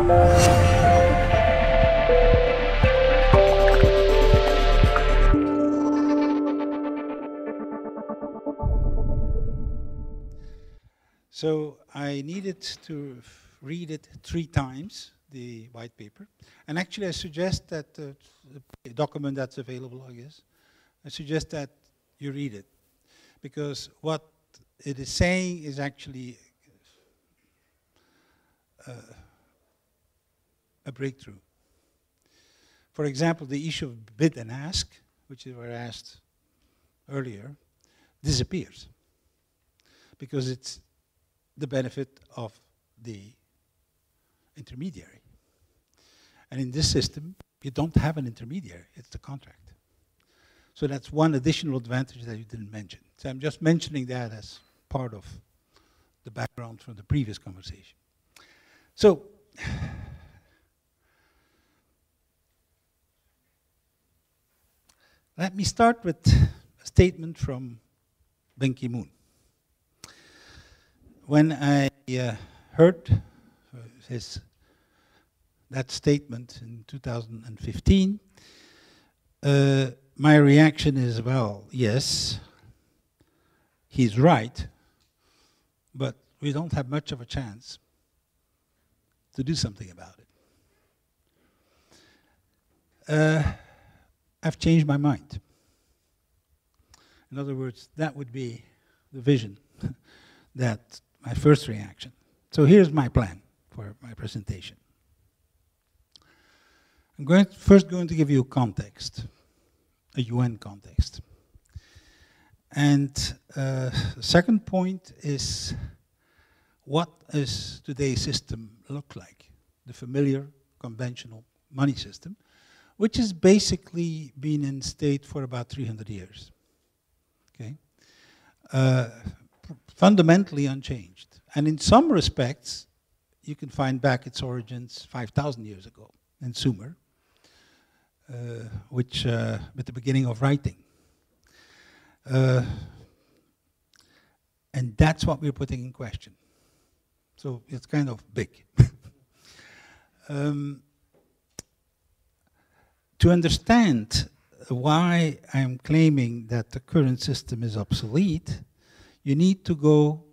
So I needed to read it 3 times, the white paper. And actually I suggest that the document that's available, I guess, I suggest that you read it. Because what it is saying is actually a breakthrough. For example, the issue of bid and ask, which you were asked earlier, disappears. Because it's the benefit of the intermediary. And in this system, you don't have an intermediary, it's the contract. So that's one additional advantage that you didn't mention. So I'm just mentioning that as part of the background from the previous conversation. So, let me start with a statement from Ban Ki-moon. When I heard that statement in 2015, my reaction is, well, yes, he's right, but we don't have much of a chance to do something about it. I've changed my mind. In other words, that would be the vision that my first reaction. So here's my plan for my presentation. I'm first going to give you context, a UN context. And the second point is, what does today's system look like? The familiar, conventional money system, which has basically been in state for about 300 years. Okay? Fundamentally unchanged. And in some respects, you can find back its origins 5,000 years ago in Sumer, with the beginning of writing. And that's what we're putting in question. So it's kind of big. To understand why I'm claiming that the current system is obsolete, you need to go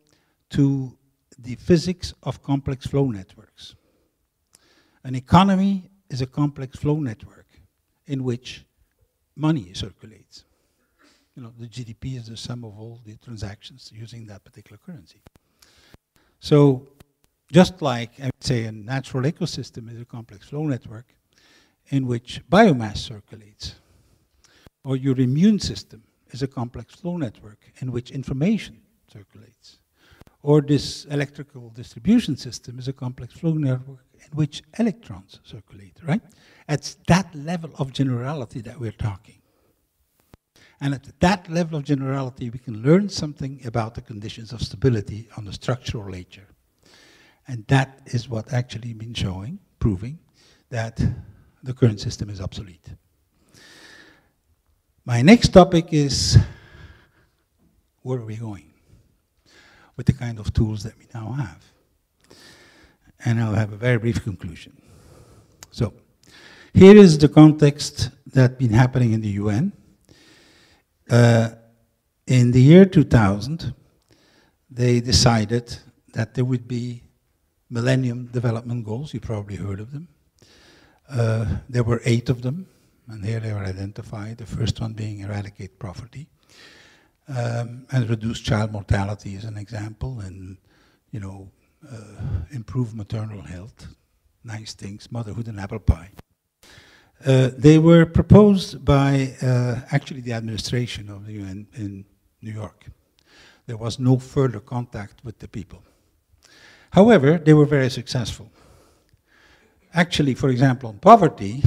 to the physics of complex flow networks. An economy is a complex flow network in which money circulates. You know, the GDP is the sum of all the transactions using that particular currency. So just like, I would say, a natural ecosystem is a complex flow network in which biomass circulates, or your immune system is a complex flow network in which information circulates, or this electrical distribution system is a complex flow network in which electrons circulate, right? It's that level of generality that we're talking. And at that level of generality, we can learn something about the conditions of stability on the structural nature. And that is what actually been showing, proving that the current system is obsolete. My next topic is, where are we going with the kind of tools that we now have? And I'll have a very brief conclusion. So, here is the context that's been happening in the UN. In the year 2000, they decided that there would be Millennium Development Goals. You probably heard of them. There were 8 of them, and here they were identified, the first one being eradicate poverty, and reduce child mortality as an example, and, you know, improve maternal health, nice things, motherhood and apple pie. They were proposed by actually the administration of the UN in New York. There was no further contact with the people. However, they were very successful. Actually, for example, on poverty,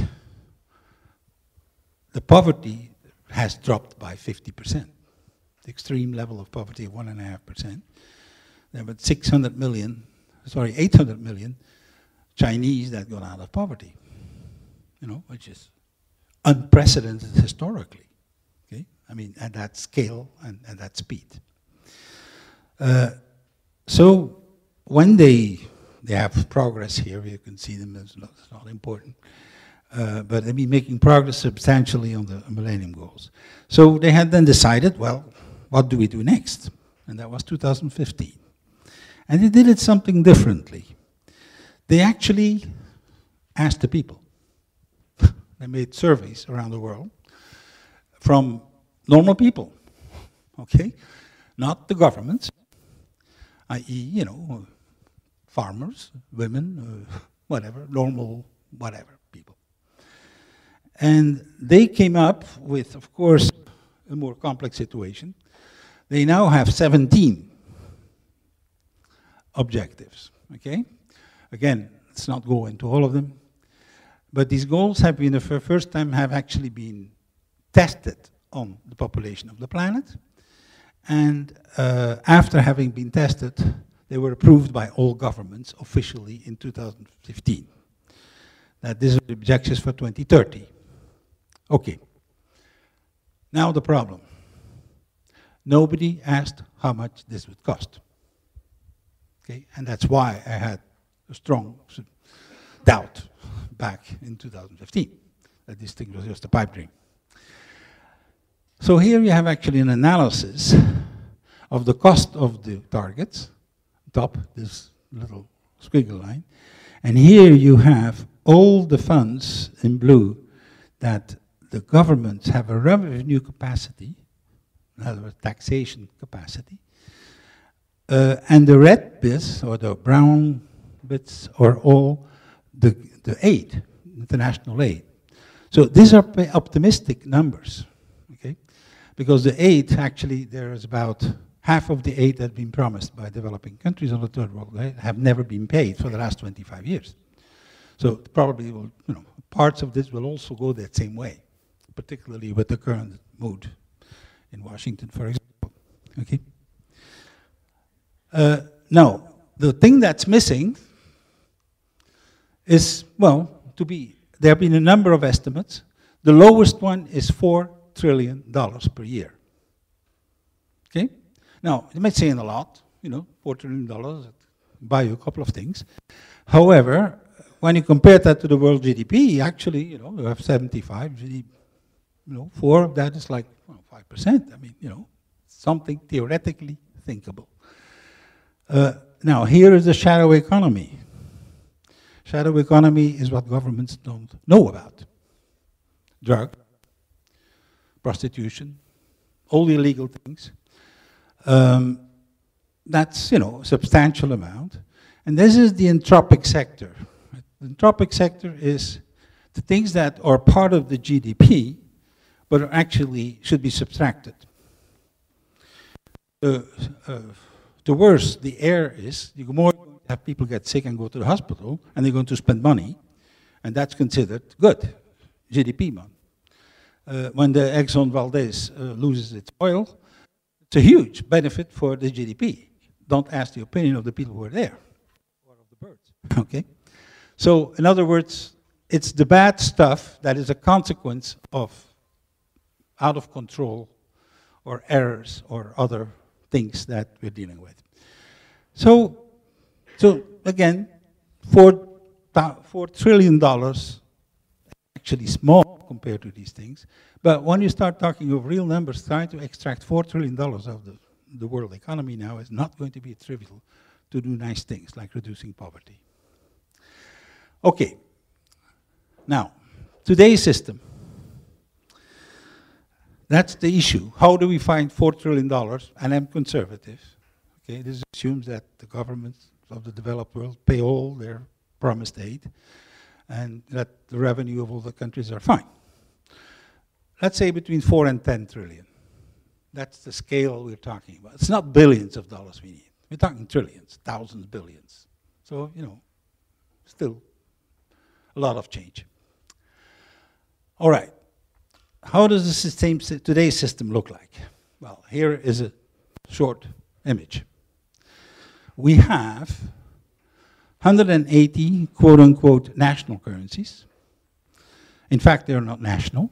the poverty has dropped by 50%. The extreme level of poverty of 1.5%. There were 800 million Chinese that got out of poverty, you know, which is unprecedented historically. Okay, I mean, at that scale and at that speed. So when they they have progress here. You can see them, it's not important. But they've been making progress substantially on the Millennium Goals. So they had then decided, well, what do we do next? And that was 2015. And they did it something differently. They actually asked the people. They made surveys around the world from normal people, okay? Not the governments, i.e., you know, farmers, women, whatever, normal, whatever people. And they came up with, of course, a more complex situation. They now have 17 objectives, okay? Again, let's not go into all of them. But these goals have been, for the first time, have actually been tested on the population of the planet. And after having been tested, they were approved by all governments officially in 2015. That these are the objectives for 2030. Okay. Now the problem. Nobody asked how much this would cost. Okay, and that's why I had a strong doubt back in 2015 that this thing was just a pipe dream. So here you have actually an analysis of the cost of the targets, top, this little squiggle line, and here you have all the funds in blue that the governments have a revenue capacity, in other words, taxation capacity, and the red bits, or the brown bits, are all the aid, international aid. So these are optimistic numbers, okay? Because the aid, actually, there is about half of the aid that has been promised by developing countries on the third world have never been paid for the last 25 years. So probably, will, you know, parts of this will also go that same way, particularly with the current mood in Washington, for example, okay? Now, the thing that's missing is, well, there have been a number of estimates. The lowest one is $4 trillion per year. Okay? Now, you might say a lot, you know, $4 trillion, buy you a couple of things. However, when you compare that to the world GDP, actually, you know, you have 75 GDP, you know, 4 of that is like 5%. I mean, you know, something theoretically thinkable. Now, here is the shadow economy. Shadow economy is what governments don't know about. Drug, prostitution, all the illegal things. That's, you know, a substantial amount. And this is the entropic sector. The entropic sector is the things that are part of the GDP, but are actually should be subtracted. The worse the air is, the more have people get sick and go to the hospital, and they're going to spend money, and that's considered good, GDP money. When the Exxon Valdez loses its oil, it's a huge benefit for the GDP. Don't ask the opinion of the people who are there, or of the birds, okay? So, in other words, it's the bad stuff that is a consequence of out of control or errors or other things that we're dealing with. So again, $4 trillion actually small compared to these things. But when you start talking of real numbers, trying to extract $4 trillion out of the world economy now is not going to be trivial to do nice things like reducing poverty. Okay. Now, today's system. That's the issue. How do we find $4 trillion? And I'm conservative. Okay, this assumes that the governments of the developed world pay all their promised aid and that the revenue of all the countries are fine. Let's say between 4 and 10 trillion. That's the scale we're talking about. It's not billions of dollars we need. We're talking trillions, thousands, billions. So, you know, still a lot of change. All right. How does the system, today's system look like? Well, here is a short image. We have 180 quote-unquote national currencies. In fact, they're not national.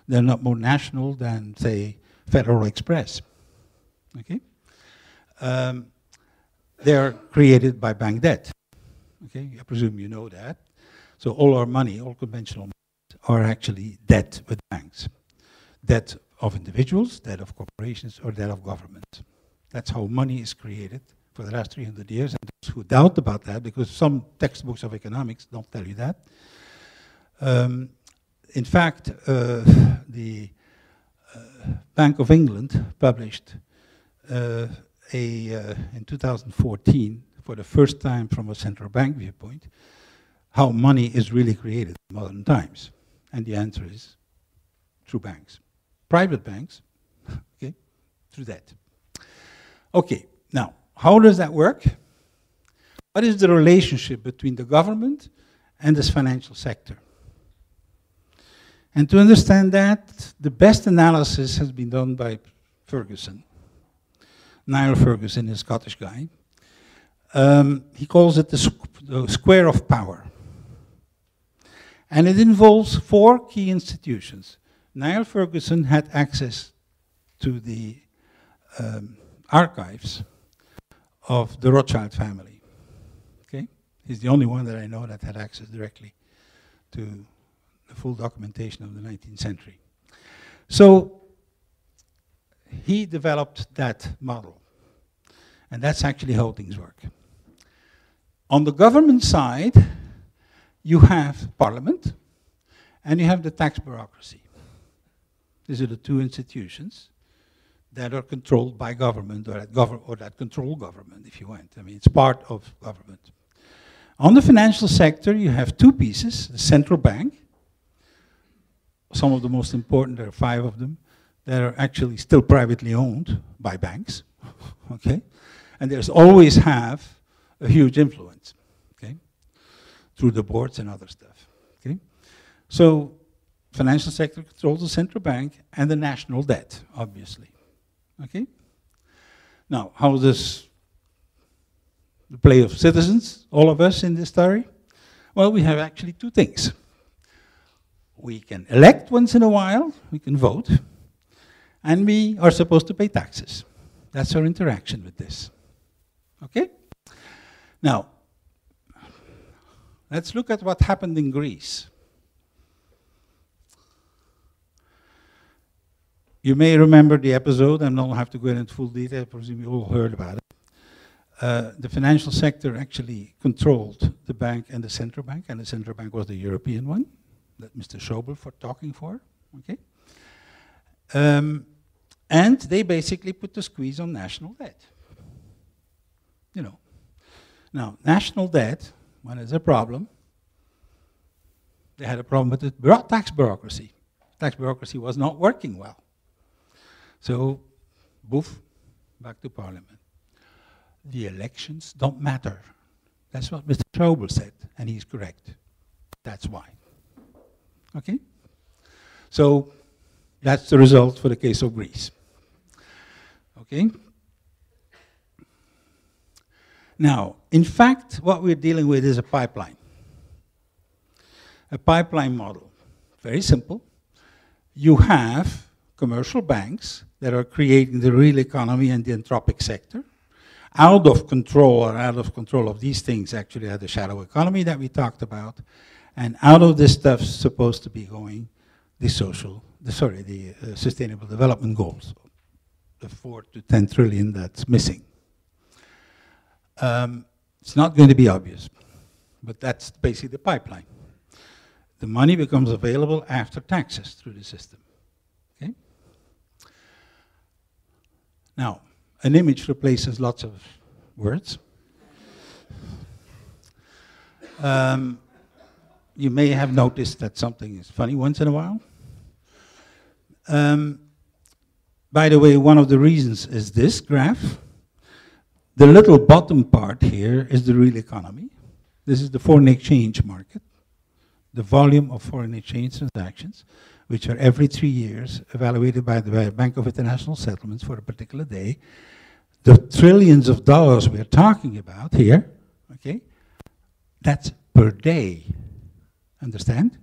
They're not more national than, say, Federal Express. Okay? they are created by bank debt. Okay, I presume you know that. So all our money, all conventional money, are actually debt with banks. Debt of individuals, debt of corporations, or debt of governments. That's how money is created for the last 300 years. And those who doubt about that, because some textbooks of economics don't tell you that. In fact, the Bank of England published in 2014, for the first time from a central bank viewpoint, how money is really created in modern times. And the answer is through banks. Private banks, okay, through that. Okay, now, how does that work? What is the relationship between the government and this financial sector? And to understand that, the best analysis has been done by Ferguson. Niall Ferguson is a Scottish guy. He calls it the square of power. And it involves 4 key institutions. Niall Ferguson had access to the archives of the Rothschild family. Okay? He's the only one that I know that had access directly to the full documentation of the 19th century. So he developed that model. And that's actually how things work. On the government side, you have parliament and you have the tax bureaucracy. These are the 2 institutions that are controlled by government, or that control government, if you want. I mean, it's part of government. On the financial sector, you have 2 pieces: the central bank. Some of the most important, there are 5 of them, that are actually still privately owned by banks, okay? And there's always have a huge influence, okay? Through the boards and other stuff, okay? So, financial sector controls the central bank and the national debt, obviously, okay? Now, how does the play of citizens, all of us in this story? Well, we have actually 2 things. We can elect once in a while, we can vote, and we are supposed to pay taxes. That's our interaction with this. Okay? Now, let's look at what happened in Greece. You may remember the episode. I don't have to go into full detail. I presume you all heard about it. The financial sector actually controlled the bank and the central bank was the European one that Mr. Schauble for talking for. Okay, and they basically put the squeeze on national debt. You know, now national debt, when there's a problem, they had a problem with the tax bureaucracy. Tax bureaucracy was not working well. So, boof, back to Parliament. The elections don't matter. That's what Mr. Schauble said, and he's correct. That's why. Okay? So, that's the result for the case of Greece. Okay? Now, in fact, what we're dealing with is a pipeline. A pipeline model. Very simple. You have commercial banks that are creating the real economy and the anthropic sector. Out of control of these things actually are the shadow economy that we talked about. And out of this stuff is supposed to be going the sustainable development goals, the 4 to 10 trillion that's missing. It's not going to be obvious, but that's basically the pipeline. The money becomes available after taxes through the system. Okay? Now, an image replaces lots of words. You may have noticed that something is funny once in a while. By the way, one of the reasons is this graph. The little bottom part here is the real economy. This is the foreign exchange market, the volume of foreign exchange transactions, which are every 3 years evaluated by the Bank of International Settlements for a particular day. The trillions of dollars we're talking about here, okay, that's per day. Understand?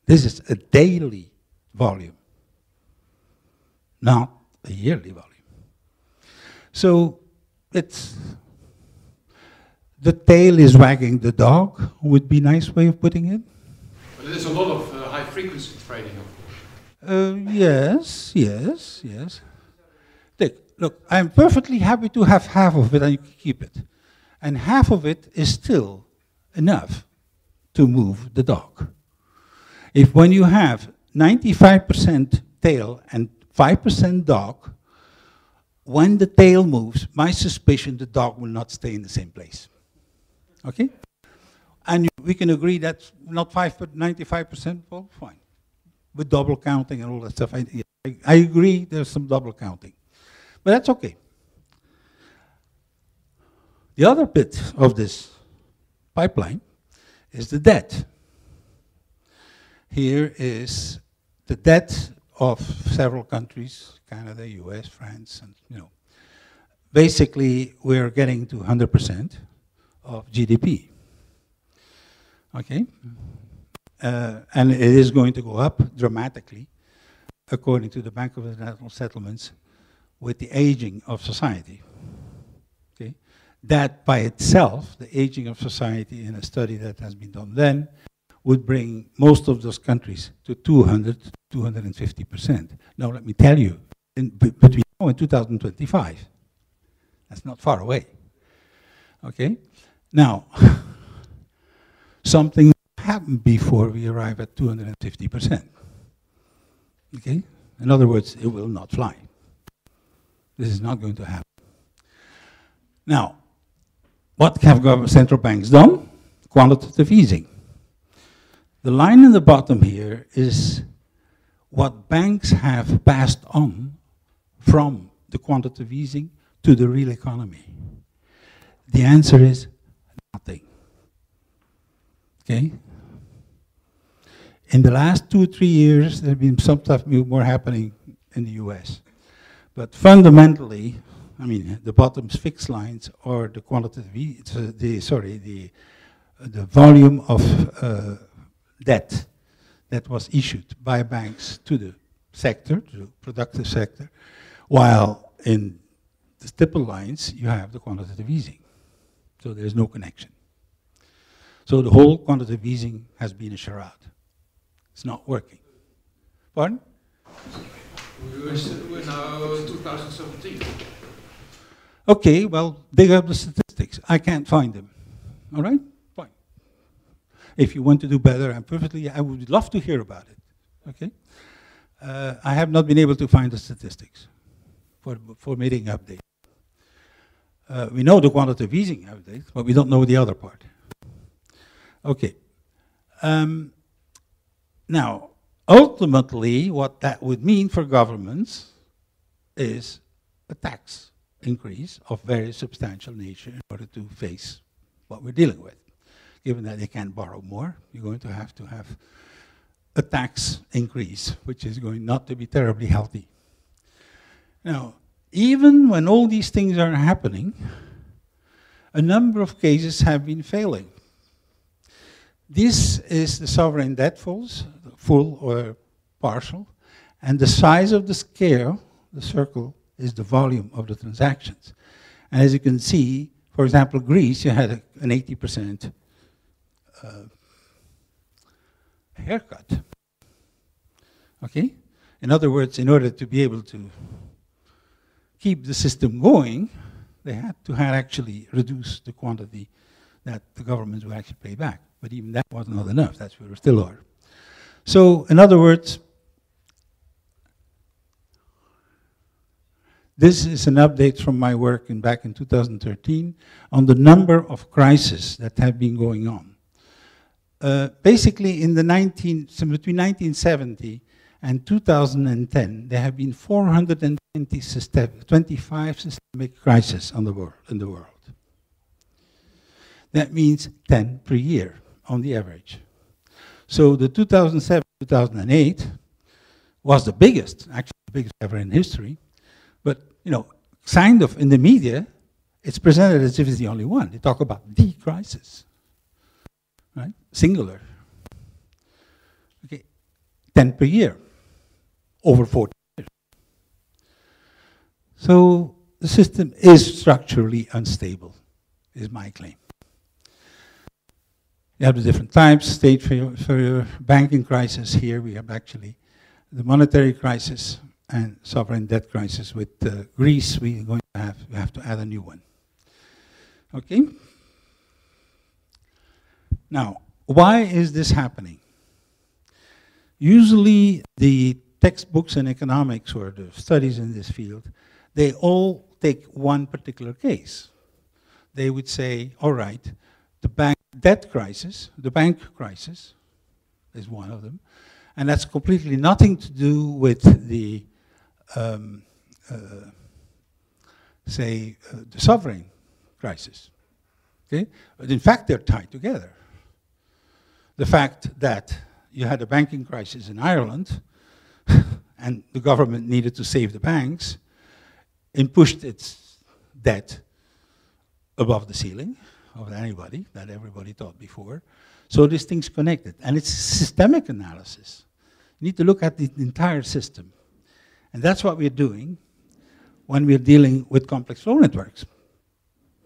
This is a daily volume, not a yearly volume. So it's the tail is wagging the dog would be a nice way of putting it. But there's a lot of high-frequency trading, of course. Yes, yes, yes. Look, I'm perfectly happy to have half of it and you can keep it. And half of it is still enough to move the dog. If when you have 95% tail and 5% dog, when the tail moves, my suspicion the dog will not stay in the same place. Okay? And we can agree that's not 5 but 95%, well, fine. With double counting and all that stuff, I agree there's some double counting. But that's okay. The other bit of this pipeline is the debt. Here is the debt of several countries, Canada, US, France, and basically we're getting to 100% of GDP. Okay? And it is going to go up dramatically, according to the Bank of International Settlements, with the aging of society. Okay? That by itself, the aging of society in a study that has been done then, would bring most of those countries to 200 to 250%. Now let me tell you, between now and 2025, that's not far away. Okay? Now, something will happen before we arrive at 250%. Okay? In other words, it will not fly. This is not going to happen. Now, what have central banks done? Quantitative easing. The line in the bottom here is what banks have passed on from the quantitative easing to the real economy. The answer is nothing. Okay? In the last 2 or 3 years, there have been some stuff more happening in the US. But fundamentally, I mean, the bottom's fixed lines or the quantitative, the volume of debt that was issued by banks to the sector, to the productive sector, while in the stipple lines you have the quantitative easing. So there's no connection. So the whole quantitative easing has been a charade. It's not working. Pardon? We're now 2017. Okay, well, dig up the statistics. I can't find them. All right? Fine. If you want to do better, I would love to hear about it. Okay? I have not been able to find the statistics for making updates. We know the quantitative easing updates, but we don't know the other part. Okay. Now, ultimately, what that would mean for governments is a tax increase of very substantial nature in order to face what we're dealing with. Given that they can't borrow more, you're going to have a tax increase, which is going not to be terribly healthy. Now, even when all these things are happening, a number of cases have been failing. This is the sovereign debt full or partial, and the size of the scale, the circle, is the volume of the transactions. And as you can see, for example, Greece, you had an 80% haircut. Okay? In other words, in order to be able to keep the system going, they had to actually reduce the quantity that the governments would actually pay back. But even that was not enough. That's where we still are. So, in other words, this is an update from my work back in 2013 on the number of crises that have been going on. Basically, in between 1970 and 2010, there have been 425 systemic crises in the world. That means 10 per year on the average. So the 2007-2008 was the biggest, actually the biggest ever in history. But, kind of in the media, it's presented as if it's the only one. They talk about the crisis, right? Singular. Okay, 10 per year, over 40 years. So the system is structurally unstable, is my claim. You have the different types, state failure, banking crisis. Here we have actually the monetary crisis and sovereign debt crisis. With Greece, we have to add a new one. Okay? Now, why is this happening? Usually the textbooks in economics or the studies in this field, they all take one particular case. They would say, all right, the bank debt crisis, the bank crisis is one of them, and that's completely nothing to do with the, the sovereign crisis. Okay? But in fact, they're tied together. The fact that you had a banking crisis in Ireland and the government needed to save the banks and pushed its debt above the ceiling of anybody, that everybody thought before. So this thing's connected. And it's systemic analysis. You need to look at the entire system. And that's what we're doing when we're dealing with complex flow networks.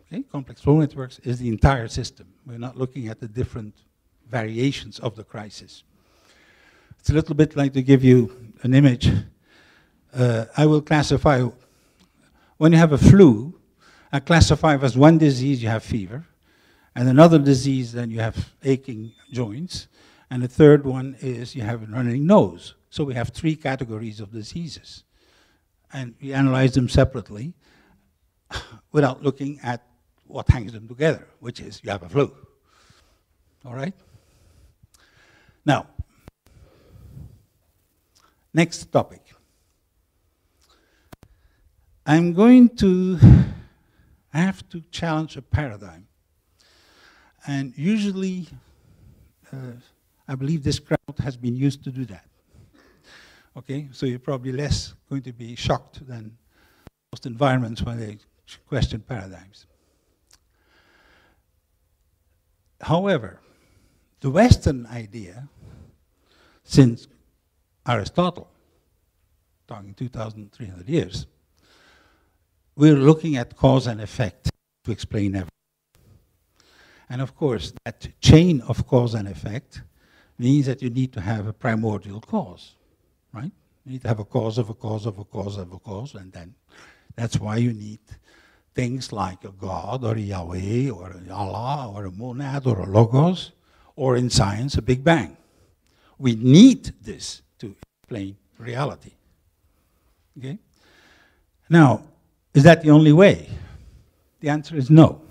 Okay? Complex flow networks is the entire system. We're not looking at the different variations of the crisis. It's a little bit like, to give you an image, I will classify, when you have a flu, I classify as one disease you have fever, and another disease then you have aching joints, and the third one is you have a running nose. So we have 3 categories of diseases. And we analyze them separately without looking at what hangs them together, which is you have a flu. All right? Now, next topic. I'm going to have to challenge a paradigm. And usually, I believe this crowd has been used to do that. Okay, so you're probably less going to be shocked than most environments when they question paradigms. However, the Western idea, since Aristotle, talking 2,300 years, we're looking at cause and effect to explain everything. And of course, that chain of cause and effect means that you need to have a primordial cause, right? You need to have a cause of a cause of a cause of a cause, and then that's why you need things like a God or a Yahweh or a Allah or a monad or a logos, or in science, a Big Bang. We need this to explain reality. Okay? Now, is that the only way? The answer is no.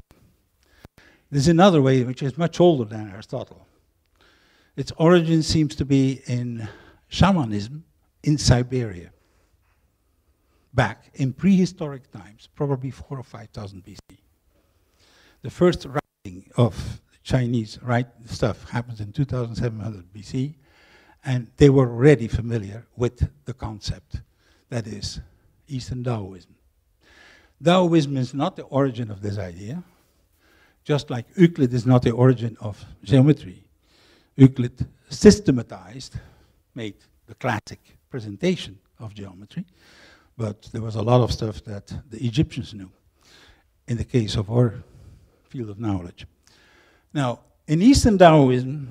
There's another way which is much older than Aristotle. Its origin seems to be in shamanism in Siberia, back in prehistoric times, probably 4,000 or 5,000 BC. The first writing of Chinese stuff happens in 2,700 BC, and they were already familiar with the concept that is Eastern Taoism. Taoism is not the origin of this idea, just like Euclid is not the origin of geometry. Euclid systematized, made the classic presentation of geometry, but there was a lot of stuff that the Egyptians knew in the case of our field of knowledge. Now, in Eastern Taoism,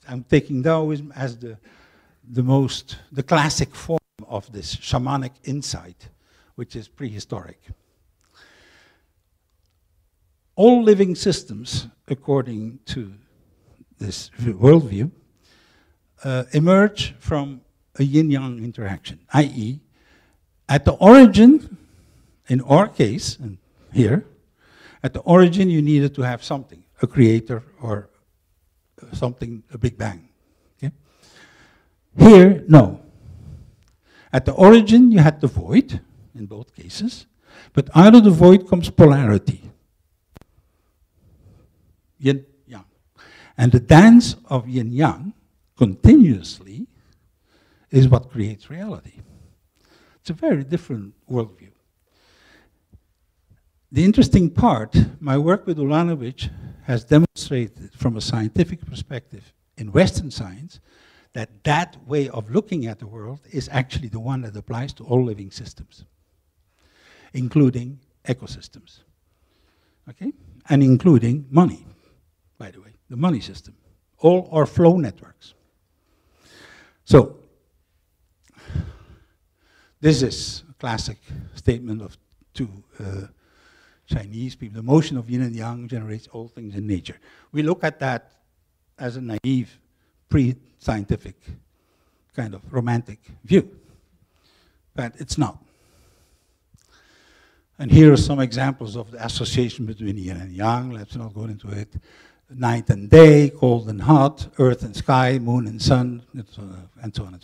I'm taking Taoism as the classic form of this shamanic insight, which is prehistoric. All living systems, according to this worldview, emerge from a yin-yang interaction, i.e., at the origin, in our case, and here, at the origin you needed to have something, a creator or something, a Big Bang. Okay? Here, no. At the origin you had the void, in both cases, but out of the void comes polarity. Yin-yang. And the dance of yin-yang continuously is what creates reality. It's a very different worldview. The interesting part, my work with Ulanovich has demonstrated from a scientific perspective in Western science that that way of looking at the world is actually the one that applies to all living systems, including ecosystems, okay? And including money. by the way, the money system. All are flow networks. So, this is a classic statement of two Chinese people. The motion of yin and yang generates all things in nature. We look at that as a naive, pre-scientific, kind of romantic view. But it's not. And here are some examples of the association between yin and yang. Let's not go into it. Night and day, cold and hot, earth and sky, moon and sun, and so on and so on.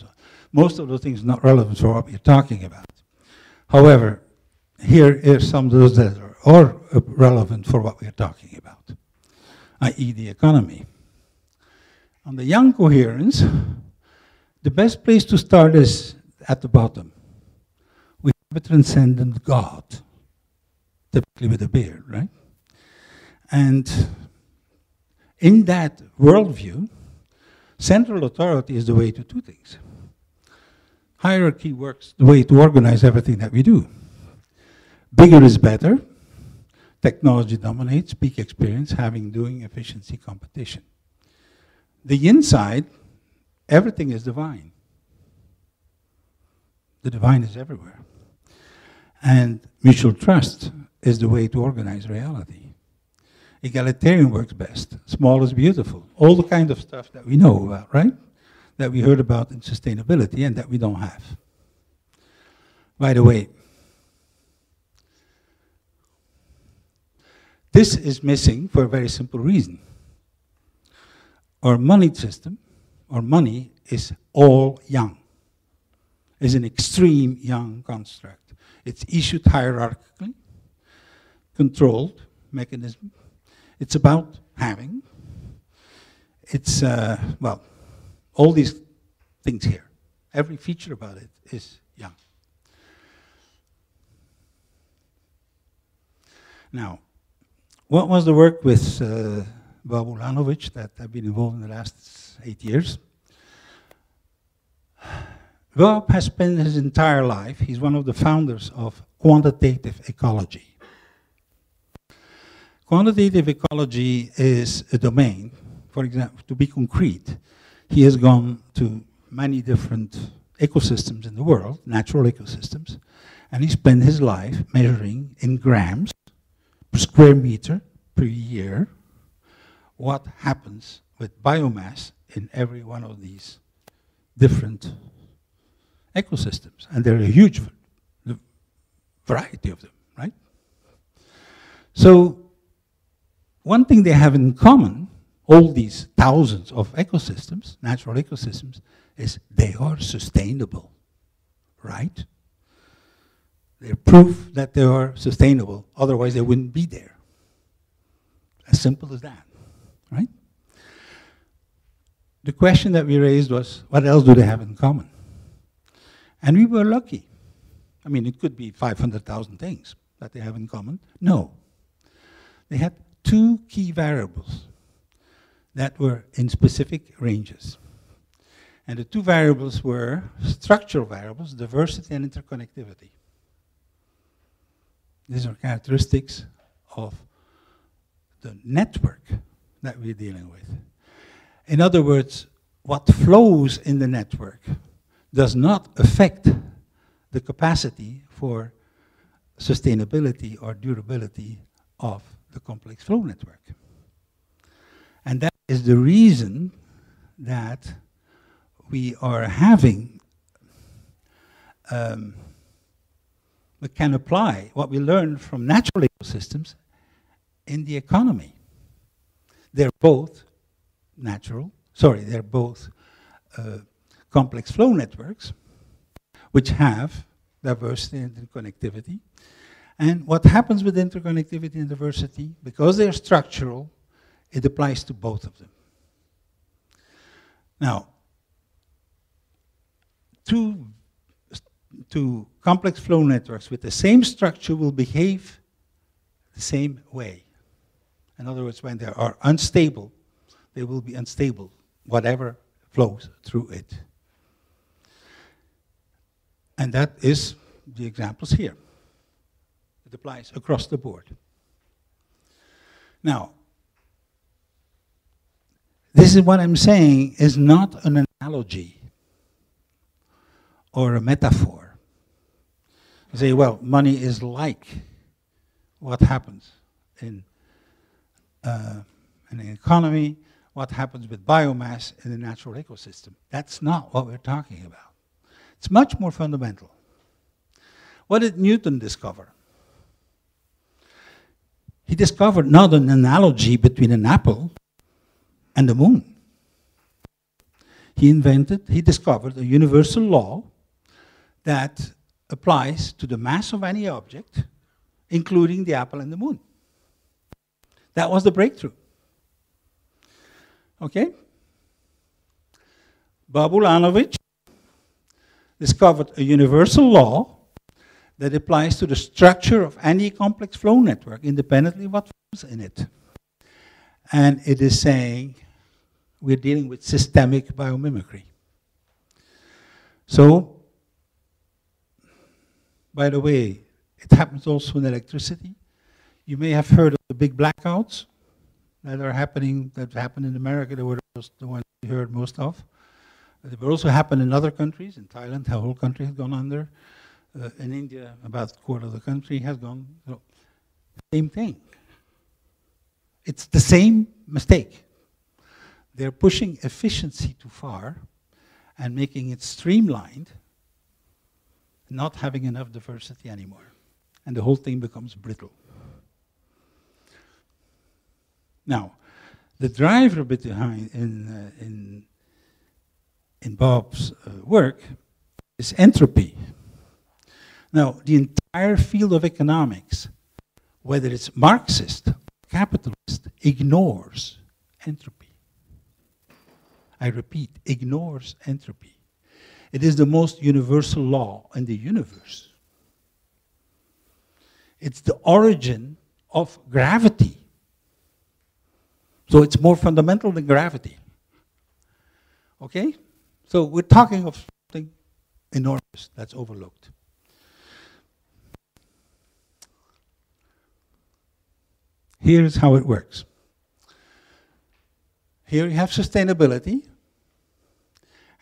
Most of those things are not relevant for what we're talking about. However, here are some of those that are relevant for what we're talking about, i.e. the economy. On the yang coherence, the best place to start is at the bottom. We have a transcendent God, typically with a beard, right? And in that worldview, central authority is the way to do things. Hierarchy works the way to organize everything that we do. Bigger is better. Technology dominates, peak experience, having, doing, efficiency, competition. The yin side, everything is divine. The divine is everywhere. And mutual trust is the way to organize reality. Egalitarian works best. Small is beautiful. All the kind of stuff that we know about, right? That we heard about in sustainability and that we don't have. By the way, this is missing for a very simple reason. Our money system, our money is all yang. It's an extreme yang construct. It's issued hierarchically, controlled mechanism. It's about having. It's, well, all these things here. Every feature about it is yang. Now, what was the work with Bob Ulanovich that I've been involved in the last 8 years? Bob has spent his entire life, he's one of the founders of Quantitative Ecology. Quantitative ecology is a domain, for example, to be concrete, he has gone to many different ecosystems in the world, natural ecosystems, and he spent his life measuring in grams per square meter per year what happens with biomass in every one of these different ecosystems. And there are a huge variety of them, right? So one thing they have in common, all these thousands of ecosystems, natural ecosystems, is they are sustainable, right? They're proof that they are sustainable, otherwise they wouldn't be there. As simple as that, right? The question that we raised was, what else do they have in common? And we were lucky. I mean, it could be 500,000 things that they have in common. No. They had two key variables that were in specific ranges. And the two variables were structural variables, diversity and interconnectivity. These are characteristics of the network that we're dealing with. In other words, what flows in the network does not affect the capacity for sustainability or durability of the complex flow network. And that is the reason that we are having, we can apply what we learned from natural ecosystems in the economy. They're both natural, they're both complex flow networks, which have diversity and interconnectivity. And what happens with interconnectivity and diversity, because they're structural, it applies to both of them. Now, two complex flow networks with the same structure will behave the same way. In other words, when they are unstable, they will be unstable, whatever flows through it. And that is the examples here. It applies across the board. Now, this is what I'm saying is not an analogy or a metaphor. You say, well, money is like what happens in an economy, what happens with biomass in the natural ecosystem. That's not what we're talking about. It's much more fundamental. What did Newton discover? He discovered not an analogy between an apple and the moon. He discovered a universal law that applies to the mass of any object, including the apple and the moon. That was the breakthrough. Okay? Babulanovic discovered a universal law that applies to the structure of any complex flow network, independently of what flows in it. And it is saying we're dealing with systemic biomimicry. So, by the way, it happens also in electricity. You may have heard of the big blackouts that are happening, that happened in America. They were the ones you heard most of. They will also happen in other countries. In Thailand, the whole country has gone under. In India, about a quarter of the country has gone. So, same thing. It's the same mistake. They're pushing efficiency too far and making it streamlined, not having enough diversity anymore. And the whole thing becomes brittle. Now, the driver behind in Bob's work is entropy. Now, the entire field of economics, whether it's Marxist, capitalist, ignores entropy. I repeat, ignores entropy. It is the most universal law in the universe. It's the origin of gravity. So it's more fundamental than gravity. Okay? So we're talking of something enormous that's overlooked. Here's how it works. Here you have sustainability,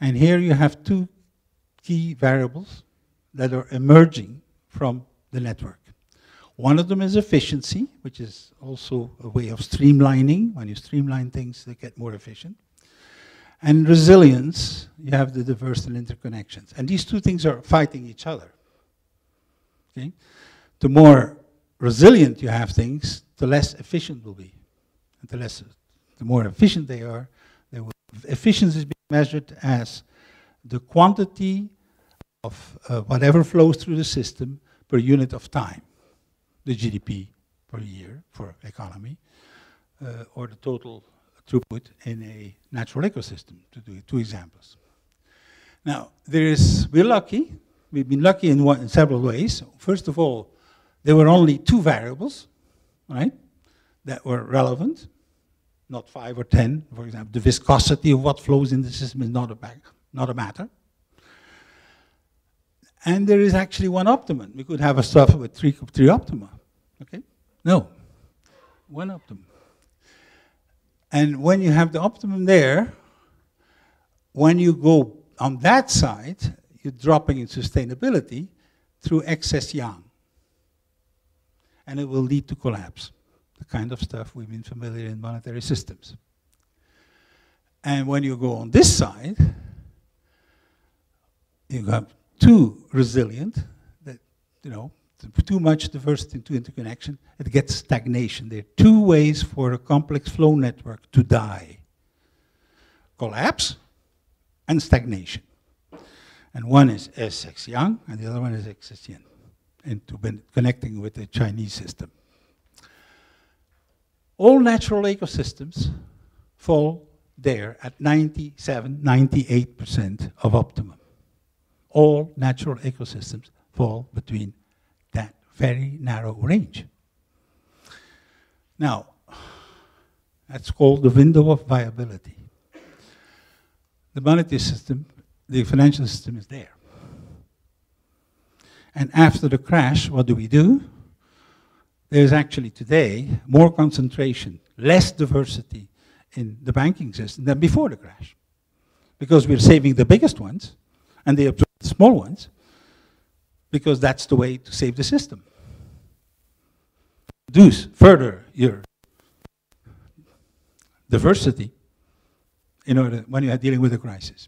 and here you have two key variables that are emerging from the network. One of them is efficiency, which is also a way of streamlining. When you streamline things, they get more efficient. And resilience, you have the diverse and interconnections. And these two things are fighting each other. Okay? The more resilient you have things, the less efficient will be. And the more efficient they are, efficiency is being measured as the quantity of whatever flows through the system per unit of time. The GDP per year for economy, or the total throughput in a natural ecosystem, to do two examples. Now, we're lucky. We've been lucky in several ways. First of all, there were only two variables, right, that were relevant, not 5 or 10. For example, the viscosity of what flows in the system is not a matter. And there is actually one optimum. We could have a stuff with three optima. Okay? No. One optimum. And when you have the optimum there, when you go on that side, you're dropping in sustainability through excess yang. And it will lead to collapse. The kind of stuff we've been familiar in monetary systems. And when you go on this side, you have too resilient, that, you know, too much diversity, too interconnection, it gets stagnation. There are two ways for a complex flow network to die. Collapse and stagnation. And one is SX yang, and the other one is excess yin, into connecting with the Chinese system. All natural ecosystems fall there at 97, 98% of optimum. All natural ecosystems fall between that very narrow range. Now, that's called the window of viability. The monetary system, the financial system is there. And after the crash, what do? There's actually today more concentration, less diversity in the banking system than before the crash. Because we're saving the biggest ones, and they absorb the small ones, because that's the way to save the system. Reduce further your diversity in order when you are dealing with a crisis.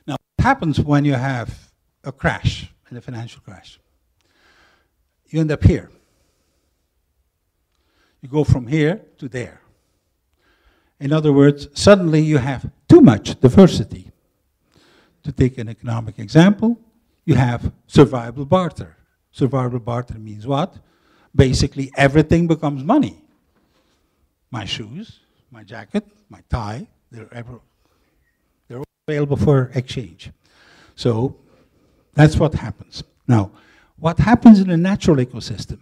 Now, what happens when you have a crash, a financial crash? You end up here. You go from here to there. In other words, suddenly you have too much diversity. To take an economic example, you have survival barter. Survival barter means what? Basically, everything becomes money. My shoes, my jacket, my tie, they're all available for exchange. So that's what happens. Now, what happens in a natural ecosystem?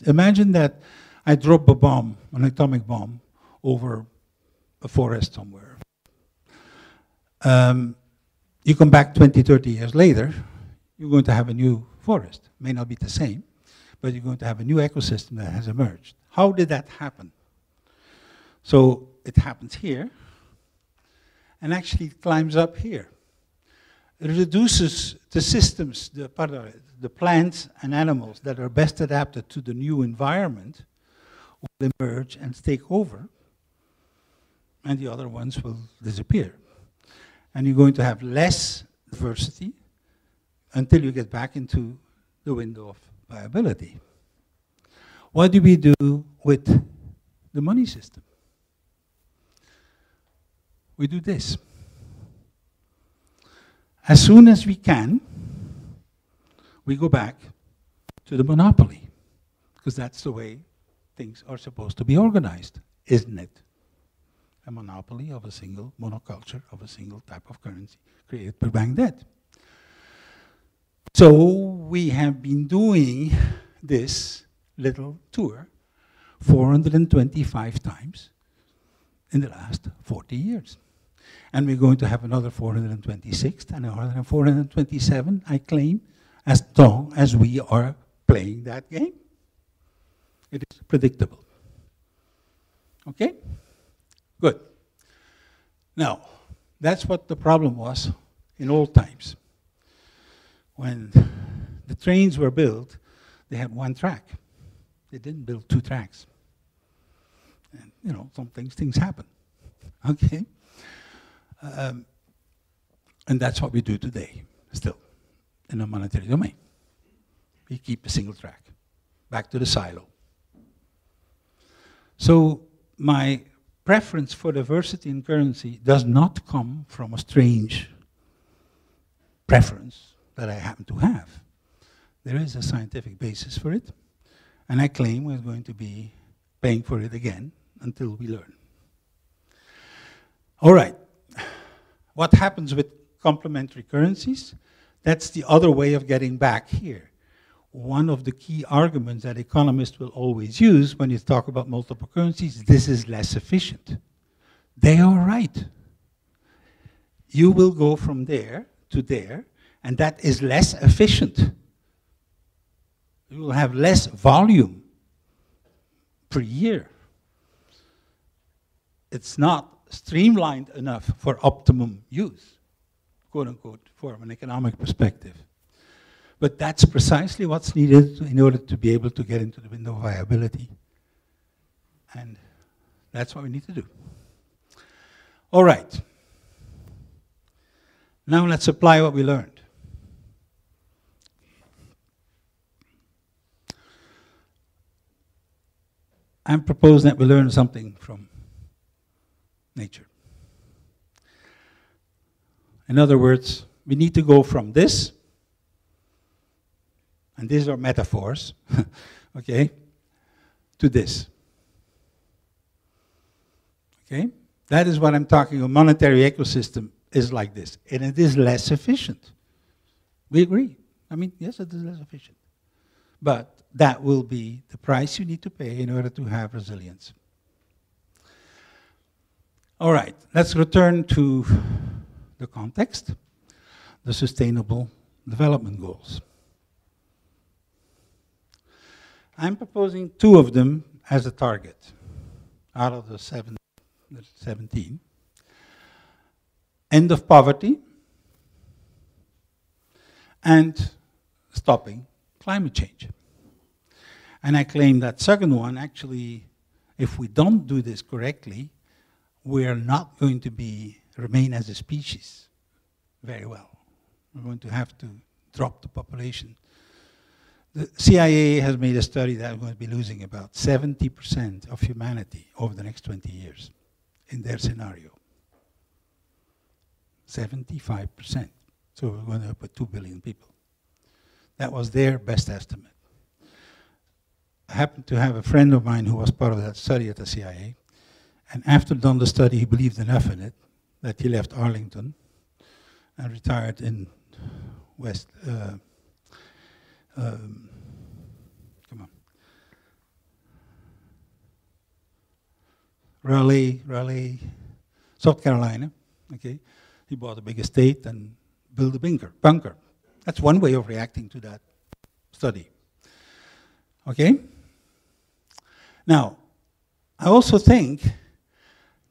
Imagine that I drop a bomb, an atomic bomb, over a forest somewhere. You come back 20, 30 years later, you're going to have a new forest. May not be the same, but you're going to have a new ecosystem that has emerged. How did that happen? So it happens here, and actually it climbs up here. It reduces the systems, the plants and animals that are best adapted to the new environment will emerge and take over, and the other ones will disappear. And you're going to have less diversity until you get back into the window of viability. What do we do with the money system? We do this. As soon as we can, we go back to the monopoly, because that's the way things are supposed to be organized, isn't it? A monopoly of a single monoculture, of a single type of currency created by bank debt. So we have been doing this little tour 425 times in the last 40 years. And we're going to have another 426 and another 427, I claim, as long as we are playing that game. It is predictable. Okay? Good. Now, that's what the problem was in old times. When the trains were built, they had one track. They didn't build two tracks. And, you know, things happen. Okay? And that's what we do today, still, in the monetary domain. We keep a single track. Back to the silo. So my preference for diversity in currency does not come from a strange preference that I happen to have. There is a scientific basis for it, and I claim we're going to be paying for it again until we learn. All right. What happens with complementary currencies? That's the other way of getting back here. One of the key arguments that economists will always use when you talk about multiple currencies, this is less efficient. They are right. You will go from there to there, and that is less efficient. You will have less volume per year. It's not streamlined enough for optimum use, quote unquote, from an economic perspective. But that's precisely what's needed in order to be able to get into the window of viability. And that's what we need to do. All right. Now let's apply what we learned. I'm proposing that we learn something from nature. In other words, we need to go from this, and these are metaphors, okay, to this. Okay? That is what I'm talking. A monetary ecosystem is like this, and it is less efficient. We agree. I mean, yes, it is less efficient. But that will be the price you need to pay in order to have resilience. All right, let's return to the context, the Sustainable Development Goals. I'm proposing 2 of them as a target out of the 7 17. End of poverty and stopping climate change. And I claim that second one, actually, if we don't do this correctly, we are not going to remain as a species very well. We're going to have to drop the population. The CIA has made a study that we're going to be losing about 70% of humanity over the next 20 years in their scenario. 75%. So we're going to have 2 billion people. That was their best estimate. I happened to have a friend of mine who was part of that study at the CIA, and after done the study, he believed enough in it that he left Arlington and retired in Raleigh, South Carolina. Okay, he bought a big estate and built a bunker. That's one way of reacting to that study. Okay. Now, I also think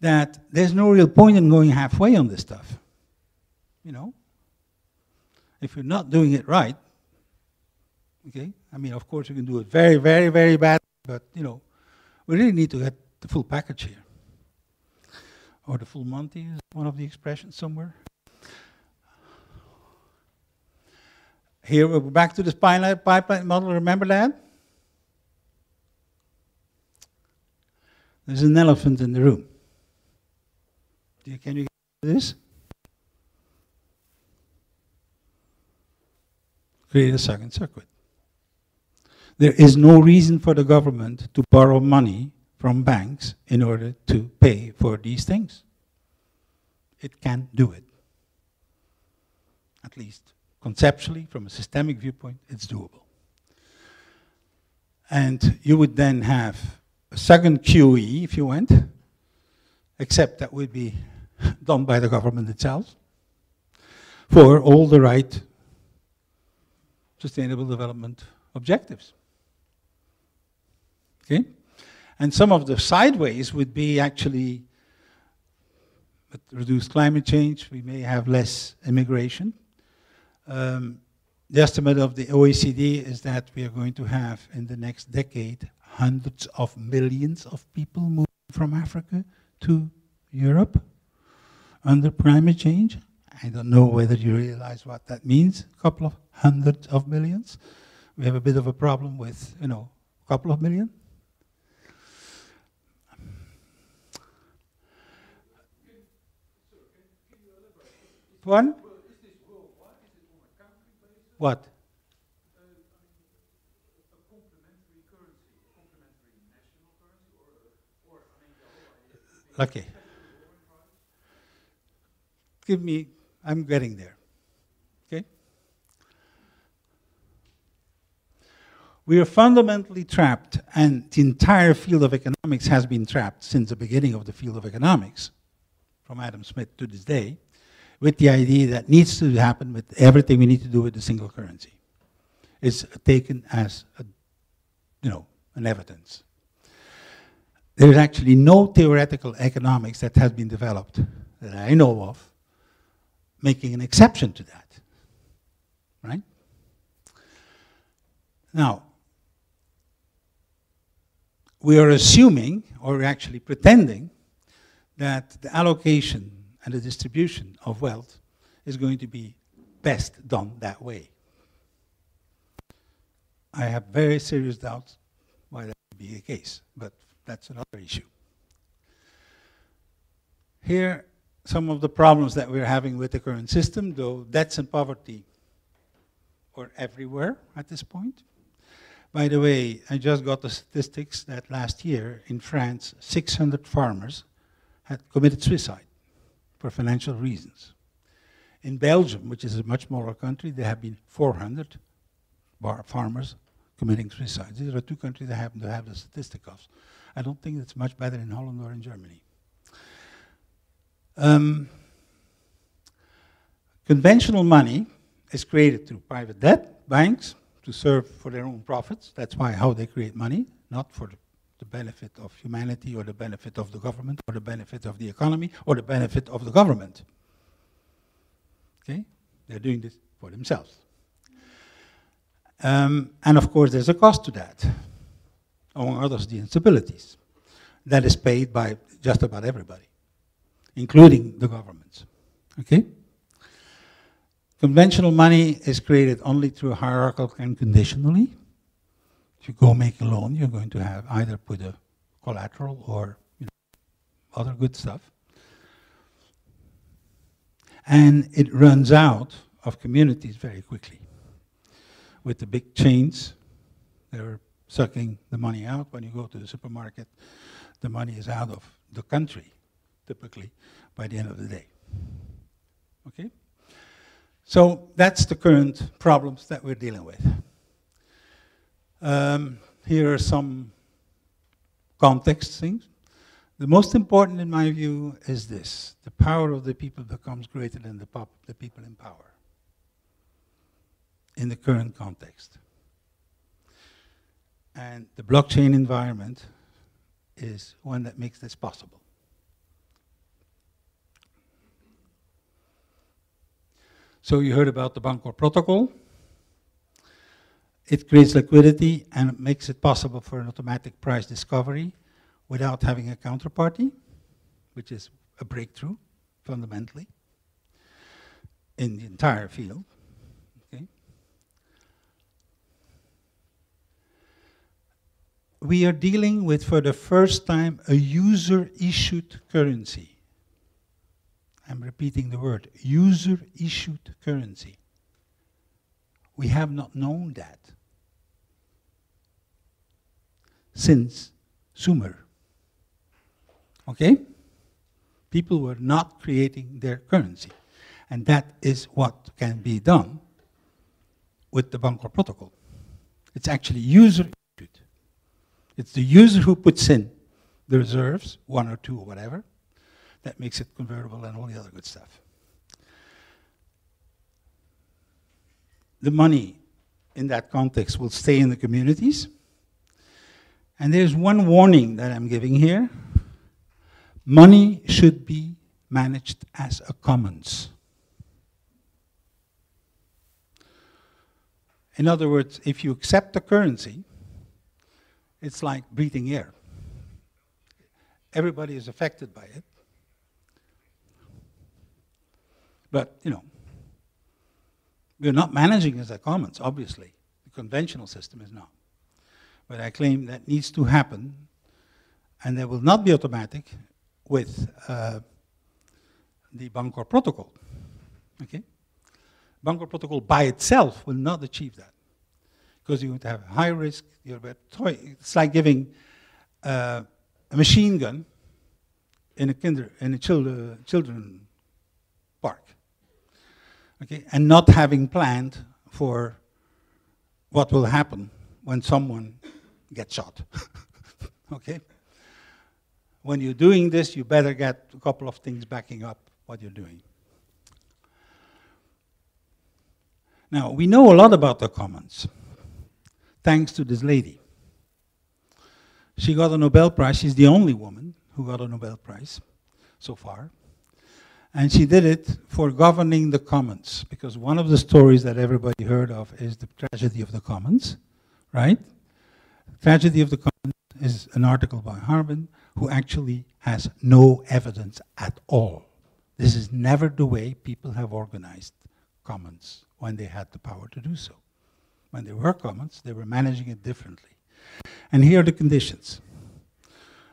that there's no real point in going halfway on this stuff. You know, if you're not doing it right, okay, I mean, of course you can do it very, very, very bad, but, you know, we really need to get the full package here. Or the full Monty is one of the expressions somewhere. Here we're back to the pipeline model, remember that? There's an elephant in the room. Can you get this? Create a second circuit. There is no reason for the government to borrow money from banks in order to pay for these things. It can't do it. At least conceptually, from a systemic viewpoint, it's doable. And you would then have a second QE, if you went, except that would be done by the government itself, for all the right sustainable development objectives. Okay? And some of the sideways would be actually with reduced climate change, we may have less immigration. The estimate of the OECD is that we are going to have, in the next decade, hundreds of millions of people moving from Africa to Europe under climate change. I don't know whether you realize what that means, a couple of hundreds of millions. We have a bit of a problem with, you know, a couple of million. One? What? A complementary currency, complementary national currency, or I mean, the whole idea. Okay. Give me, I'm getting there. Okay? We are fundamentally trapped, and the entire field of economics has been trapped since the beginning of the field of economics, from Adam Smith to this day, with the idea that needs to happen with everything we need to do with the single currency. It's taken as, an evidence. There is actually no theoretical economics that has been developed that I know of making an exception to that, right? Now, we are assuming, or we're actually pretending, that the allocation and the distribution of wealth is going to be best done that way. I have very serious doubts why that would be the case, but that's another issue. Here, some of the problems that we're having with the current system, though debts and poverty are everywhere at this point. By the way, I just got the statistics that last year in France, 600 farmers had committed suicide for financial reasons. In Belgium, which is a much smaller country, there have been 400 farmers committing suicide. These are two countries that happen to have the statistic of. I don't think it's much better in Holland or in Germany. Conventional money is created through private debt, banks, to serve for their own profits. That's how they create money, not for the benefit of humanity, or the benefit of the government, or the benefit of the economy, or the benefit of the government. Okay? They're doing this for themselves. And of course, there's a cost to that. Among others, the instabilities. That is paid by just about everybody, including the governments. Okay? Conventional money is created only through hierarchical and conditionally. If you go make a loan, you're going to have either put a collateral or other good stuff. And it runs out of communities very quickly. With the big chains, they're sucking the money out. When you go to the supermarket, the money is out of the country, typically, by the end of the day. Okay? So that's the current problems that we're dealing with. Here are some context things. The most important, in my view, is this. The power of the people becomes greater than the people in power in the current context. And the blockchain environment is one that makes this possible. So you heard about the Bancor protocol. It creates liquidity and it makes it possible for an automatic price discovery without having a counterparty, which is a breakthrough, fundamentally, in the entire field. Okay. We are dealing with, for the first time, a user-issued currency. I'm repeating the word, user-issued currency. We have not known that since Sumer. Okay? People were not creating their currency. And that is what can be done with the Bancor protocol. It's actually user-issued. It's the user who puts in the reserves, 1 or 2 or whatever, that makes it convertible and all the other good stuff. The money in that context will stay in the communities. And there's one warning that I'm giving here. Money should be managed as a commons. In other words, if you accept a currency, it's like breathing air. Everybody is affected by it. But, we're not managing as a commons, obviously. The conventional system is not. But I claim that needs to happen, and that will not be automatic with the Bancor protocol. Okay? Bancor protocol by itself will not achieve that, because you're going to have high risk. It's like giving a machine gun in a children park. Okay, and not having planned for what will happen when someone gets shot. Okay? When you're doing this, you better get a couple of things backing up what you're doing. Now, we know a lot about the commons, thanks to this lady. She got a Nobel Prize. She's the only woman who got a Nobel Prize so far. And she did it for governing the commons, because one of the stories that everybody heard of is the tragedy of the commons, right? The tragedy of the commons is an article by Harbin, who actually has no evidence at all. This is never the way people have organized commons when they had the power to do so. When they were commons, they were managing it differently. And here are the conditions.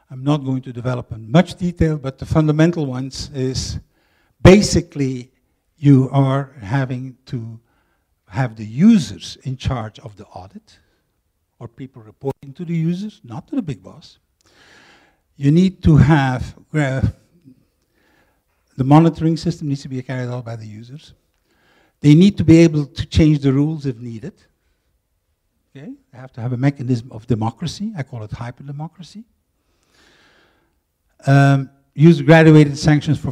I'm not going to develop in much detail, but the fundamental ones is basically, you are having to have the users in charge of the audit, or people reporting to the users, not to the big boss. You need to have, the monitoring system needs to be carried out by the users. They need to be able to change the rules if needed. Okay? They have to have a mechanism of democracy. I call it hyper-democracy. Use graduated sanctions for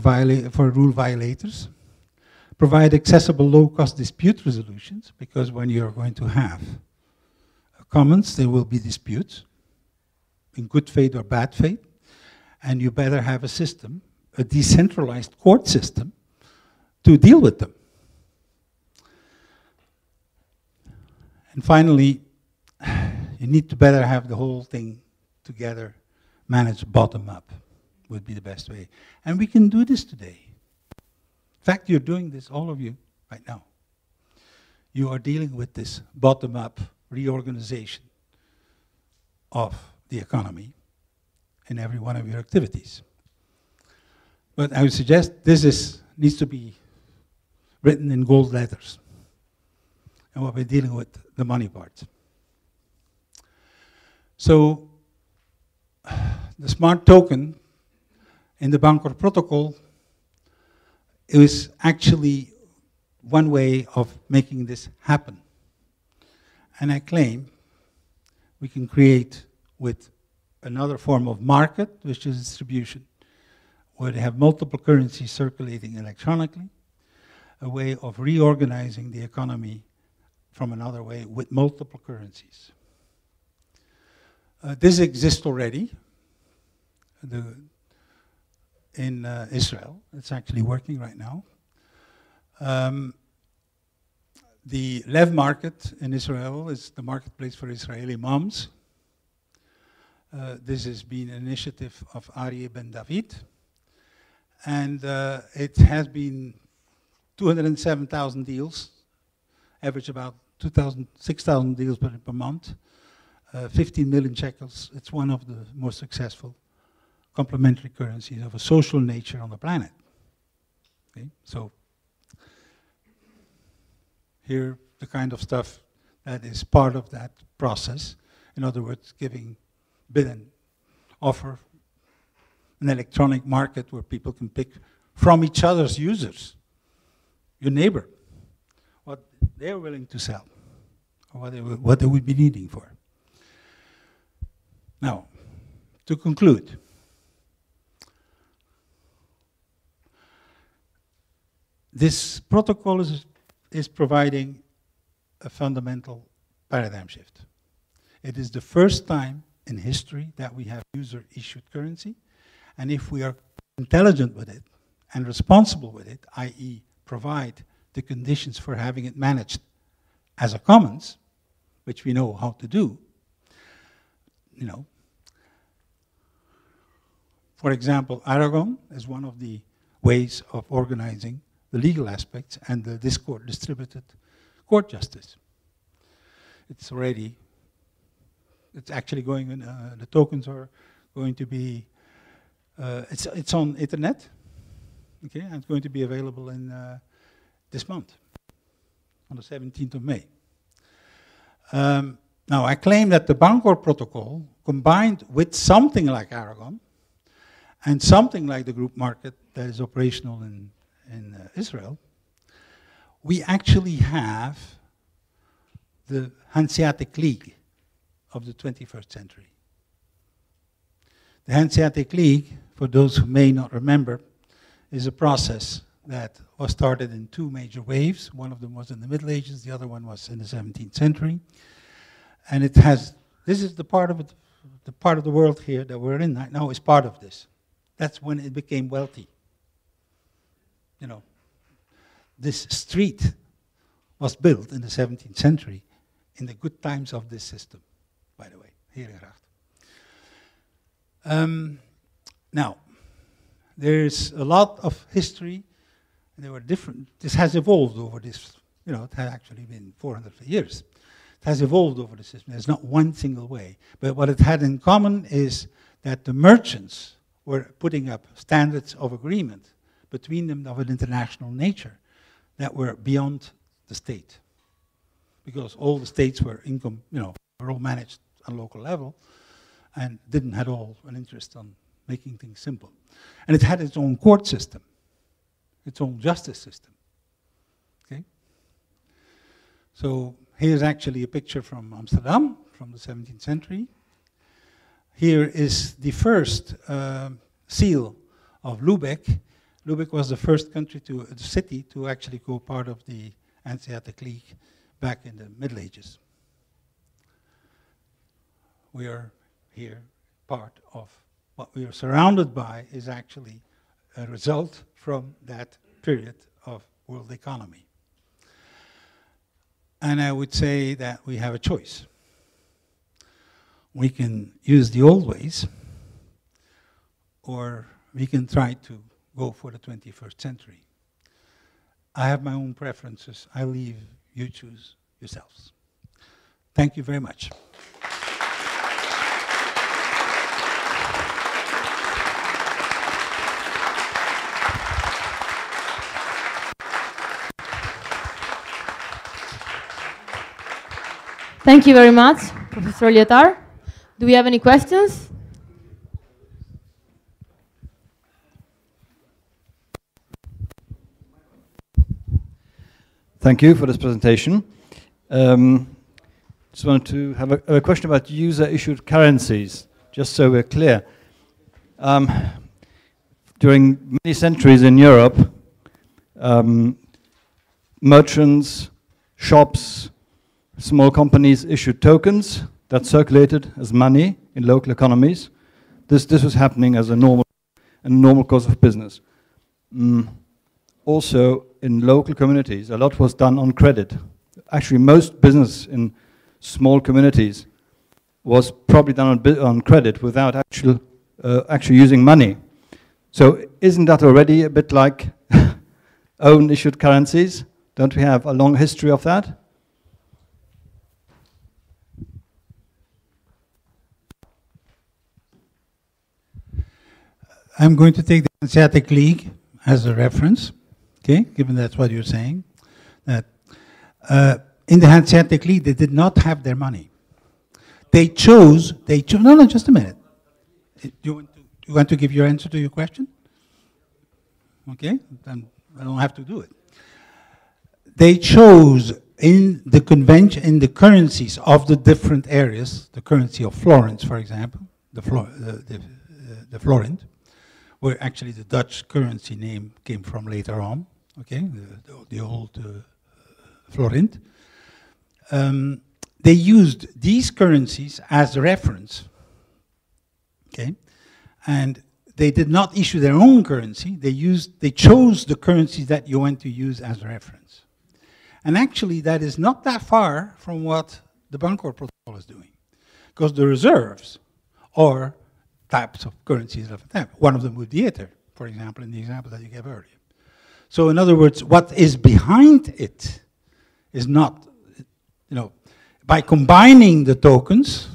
rule violators. Provide accessible low-cost dispute resolutions, because when you're going to have commons, there will be disputes. in good faith or bad faith, and you better have a system, a decentralized court system, to deal with them. And finally, you need to better have the whole thing together, managed bottom up, would be the best way. And we can do this today. In fact, you're doing this, all of you, right now. You are dealing with this bottom-up reorganization of the economy in every one of your activities. But I would suggest this needs to be written in gold letters. And what we're dealing with, the money part. So, the smart token in the Bancor protocol is actually one way of making this happen. And I claim we can create with another form of market, which is distribution, where they have multiple currencies circulating electronically, a way of reorganizing the economy from another way with multiple currencies. This exists already in Israel. It's actually working right now. The Lev market in Israel is the marketplace for Israeli moms. This has been an initiative of Aryeh Ben David. And it has been 207,000 deals, average about 6,000 deals per month, 15 million shekels. It's one of the most successful complementary currencies of a social nature on the planet. Okay? So here, the kind of stuff that is part of that process. In other words, giving bid and offer, an electronic market where people can pick from each other's users, your neighbor, what they're willing to sell, or what they would be needing for. Now, to conclude, this protocol is providing a fundamental paradigm shift. It is the first time in history that we have user-issued currency, and if we are intelligent with it and responsible with it, i.e. provide the conditions for having it managed as a commons, which we know how to do, you know. For example, Aragon is one of the ways of organizing the legal aspects and the distributed court justice. It's already, it's actually going in, the tokens are going to be, it's on internet, okay, and it's going to be available in this month, on the 17th of May. Now, I claim that the Bancor protocol, combined with something like Aragon, and something like the group market that is operational in Israel, we actually have the Hanseatic League of the 21st century. The Hanseatic League, for those who may not remember, is a process that was started in two major waves. One of them was in the Middle Ages, the other one was in the 17th century. And it has, this is the part of it, the part of the world here that we're in right now is part of this. That's when it became wealthy. You know, this street was built in the 17th century in the good times of this system, by the way, here in Gracht. Now, there's a lot of history, and there were different, this has evolved over this, you know, it had actually been 400 years. It has evolved over the system. There's not one single way. But what it had in common is that the merchants were putting up standards of agreement between them of an international nature that were beyond the state. Because all the states were were all managed on local level and didn't have all an interest on making things simple. And it had its own court system, its own justice system. Okay? So here's actually a picture from Amsterdam from the 17th century. Here is the first seal of Lubeck. Lubeck was the first city to actually go part of the Hanseatic League back in the Middle Ages. We are here part of what we are surrounded by is actually a result from that period of world economy. And I would say that we have a choice. We can use the old ways, or we can try to go for the 21st century. I have my own preferences. I leave you choose yourselves. Thank you very much. Thank you very much, Professor Lietaer. Do we have any questions? Thank you for this presentation. Just wanted to have a question about user-issued currencies, just so we're clear. During many centuries in Europe, merchants, shops, small companies issued tokens that circulated as money in local economies. This was happening as a normal course of business. Also, in local communities, a lot was done on credit. Actually, most business in small communities was probably done on credit without actually using money. So isn't that already a bit like own issued currencies? Don't we have a long history of that? I'm going to take the Hanseatic League as a reference, okay, given that's what you're saying. That in the Hanseatic League, they did not have their money. They chose, no, just a minute. You want to give your answer to your question? Okay, then I don't have to do it. They chose in the convention, in the currencies of the different areas, the currency of Florence, for example, the Florent, where actually the Dutch currency name came from later on, okay, the old Florent. They used these currencies as a reference, okay, and they did not issue their own currency. They chose the currencies that you want to use as a reference. And actually, that is not that far from what the Bancor protocol is doing, because the reserves are types of currencies of a type. One of them would be Lietaer, for example, in the example that you gave earlier. So in other words, what is behind it is not, by combining the tokens,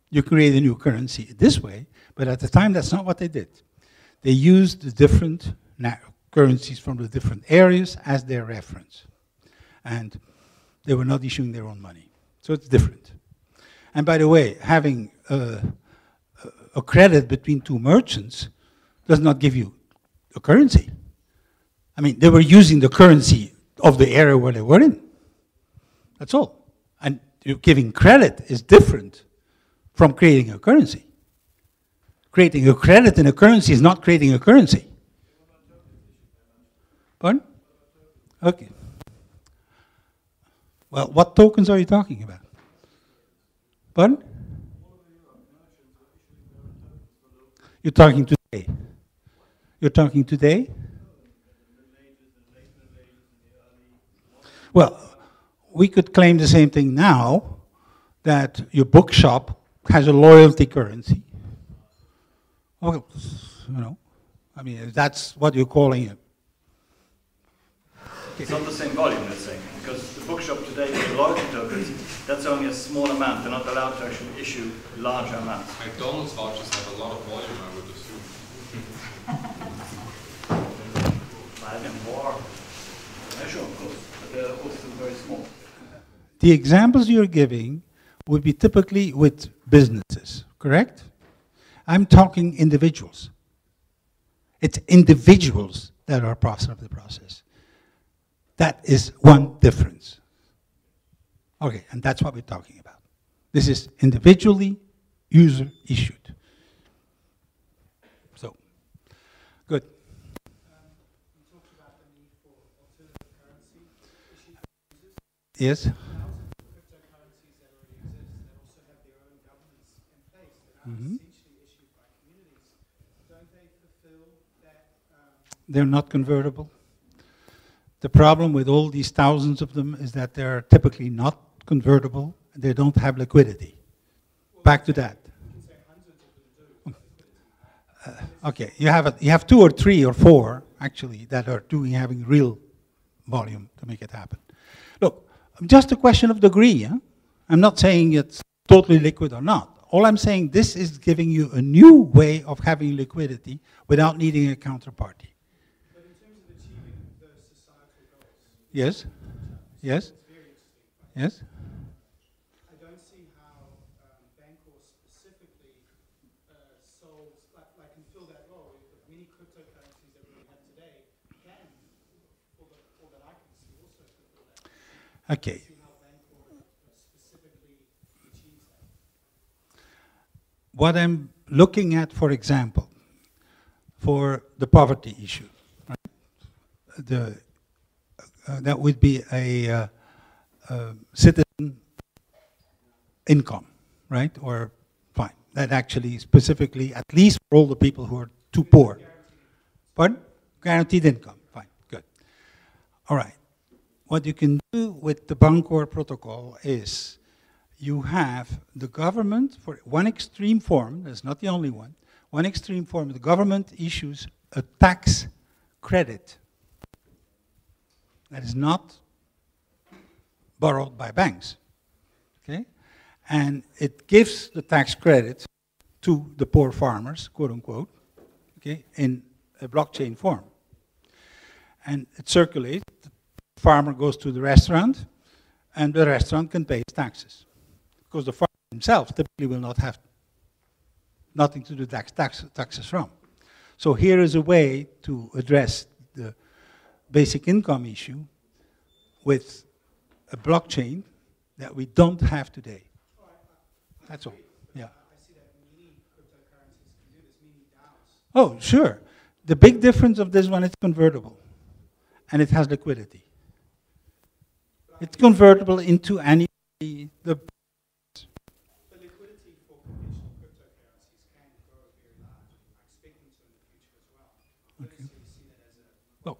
you create a new currency this way, but at the time, that's not what they did. They used the different currencies from the different areas as their reference. And they were not issuing their own money. So it's different. And by the way, having a credit between two merchants does not give you a currency. I mean, they were using the currency of the area where they were in. That's all. And giving credit is different from creating a currency. Creating a credit in a currency is not creating a currency. Pardon? Okay. Well, what tokens are you talking about? Pardon? You're talking today. You're talking today? Well, we could claim the same thing now, that your bookshop has a loyalty currency. Well, I mean, if that's what you're calling it. It's not the same volume, let's say, because the bookshop today with loyalty tokens, that's only a small amount. They're not allowed to actually issue larger amounts. McDonald's vouchers have a lot of volume, I would assume. I have more measure, of course, but they're also very small. The examples you're giving would be typically with businesses, correct? I'm talking individuals. It's individuals that are part of the process. That is one difference. Okay, and that's what we're talking about. This is individually user issued. So, good. You talked about the need for alternative currency issued by users. Yes? Thousands of cryptocurrencies that already exist that also have their own governments in place that are essentially issued they're not convertible. The problem with all these thousands of them is that they're typically not convertible, and they don't have liquidity. Back to that. Okay, you have 2 or 3 or 4 actually that are having real volume to make it happen. Look, just a question of degree. Huh? I'm not saying it's totally liquid or not. All I'm saying, this is giving you a new way of having liquidity without needing a counterparty. But in terms of achieving the societal goals, Yes. Yes. it's very interesting. Yes. I don't see how Bancor specifically solves, like can fill that role. The mini cryptocurrencies that we have today can, all that I can see, also fulfill that. Okay. See how Bancor specifically achieves that. What I'm looking at, for example, for the poverty issue, right? That would be a citizen income, right? Or fine, that actually specifically, at least for all the people who are too poor. Pardon? Guaranteed income, fine, good. All right, what you can do with the Bancor protocol is you have the government, for one extreme form, that's not the only one extreme form, the government issues a tax credit that is not borrowed by banks, okay? And it gives the tax credit to the poor farmers, quote unquote, okay, in a blockchain form. And it circulates, the farmer goes to the restaurant, and the restaurant can pay his taxes. Because the farmer himself typically will not have nothing to do taxes from. So here is a way to address the basic income issue with a blockchain that we don't have today. That's all. Yeah. I see that many cryptocurrencies can do this, many DAOs. Oh, sure. The big difference of this one, it's convertible, and it has liquidity. It's convertible into any the. The liquidity for conventional cryptocurrencies can grow very large. I expect them to in the future as well. Okay. So you see that as a Oh.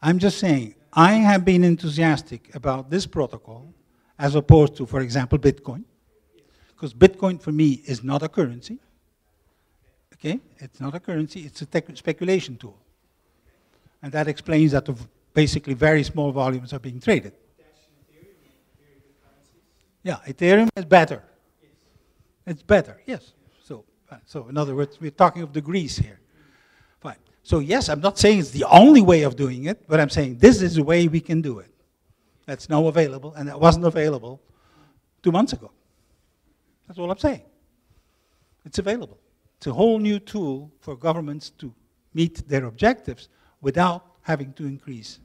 I'm just saying, I have been enthusiastic about this protocol as opposed to, for example, Bitcoin. Because Bitcoin for me is not a currency. Okay? It's not a currency, it's a speculation tool. And that explains that basically very small volumes are being traded. Yeah, Ethereum is better. It's better, yes. So in other words, we're talking of degrees here. Fine. So yes, I'm not saying it's the only way of doing it, but I'm saying this is the way we can do it. That's now available, and that wasn't available 2 months ago. That's all I'm saying. It's available. It's a whole new tool for governments to meet their objectives without having to increase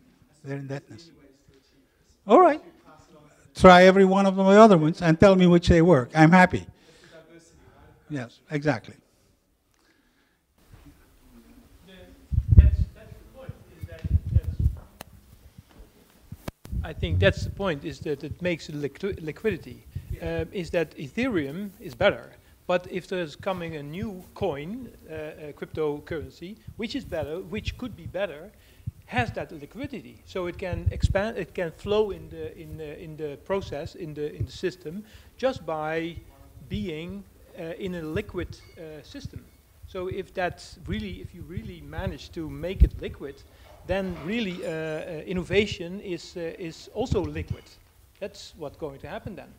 their indebtedness. All right. Try every one of the other ones and tell me which they work. I'm happy. Yes, exactly. That's the point. I think that's the point. Is that it makes liquidity. Is that Ethereum is better, but if there's coming a new coin, a cryptocurrency, which is better, which could be better, has that liquidity, so it can expand, it can flow in the process, in the system, just by being in a liquid system. So if you really manage to make it liquid, then really innovation is also liquid. That's what's going to happen then.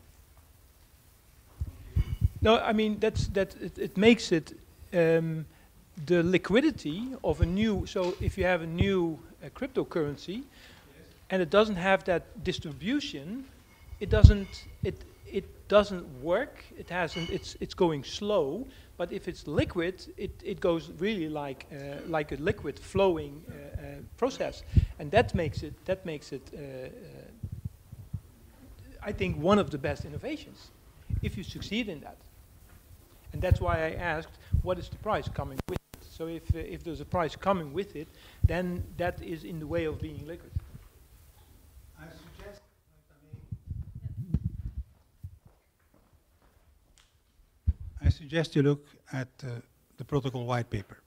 No, I mean it makes it the liquidity of a new. So if you have a new cryptocurrency, and it doesn't have that distribution, it doesn't work. It hasn't. It's going slow. But if it's liquid, it goes really like a liquid flowing process, and that makes it. I think one of the best innovations, if you succeed in that. And that's why I asked, what is the price coming with it? So if there's a price coming with it, then that is in the way of being liquid. I suggest you look at the protocol white paper.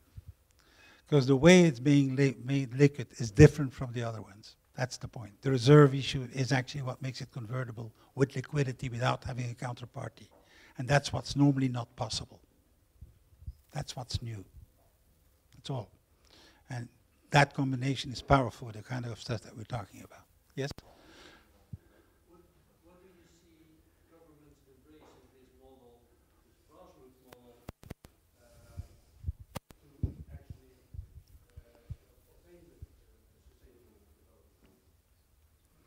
because the way it's being made liquid is different from the other ones. That's the point. The reserve issue is actually what makes it convertible with liquidity without having a counterparty. And that's what's normally not possible. That's what's new. That's all. And that combination is powerful, the kind of stuff that we're talking about. Yes? What do you see governments embracing this model, this grassroots model, to actually obtain the sustainable development?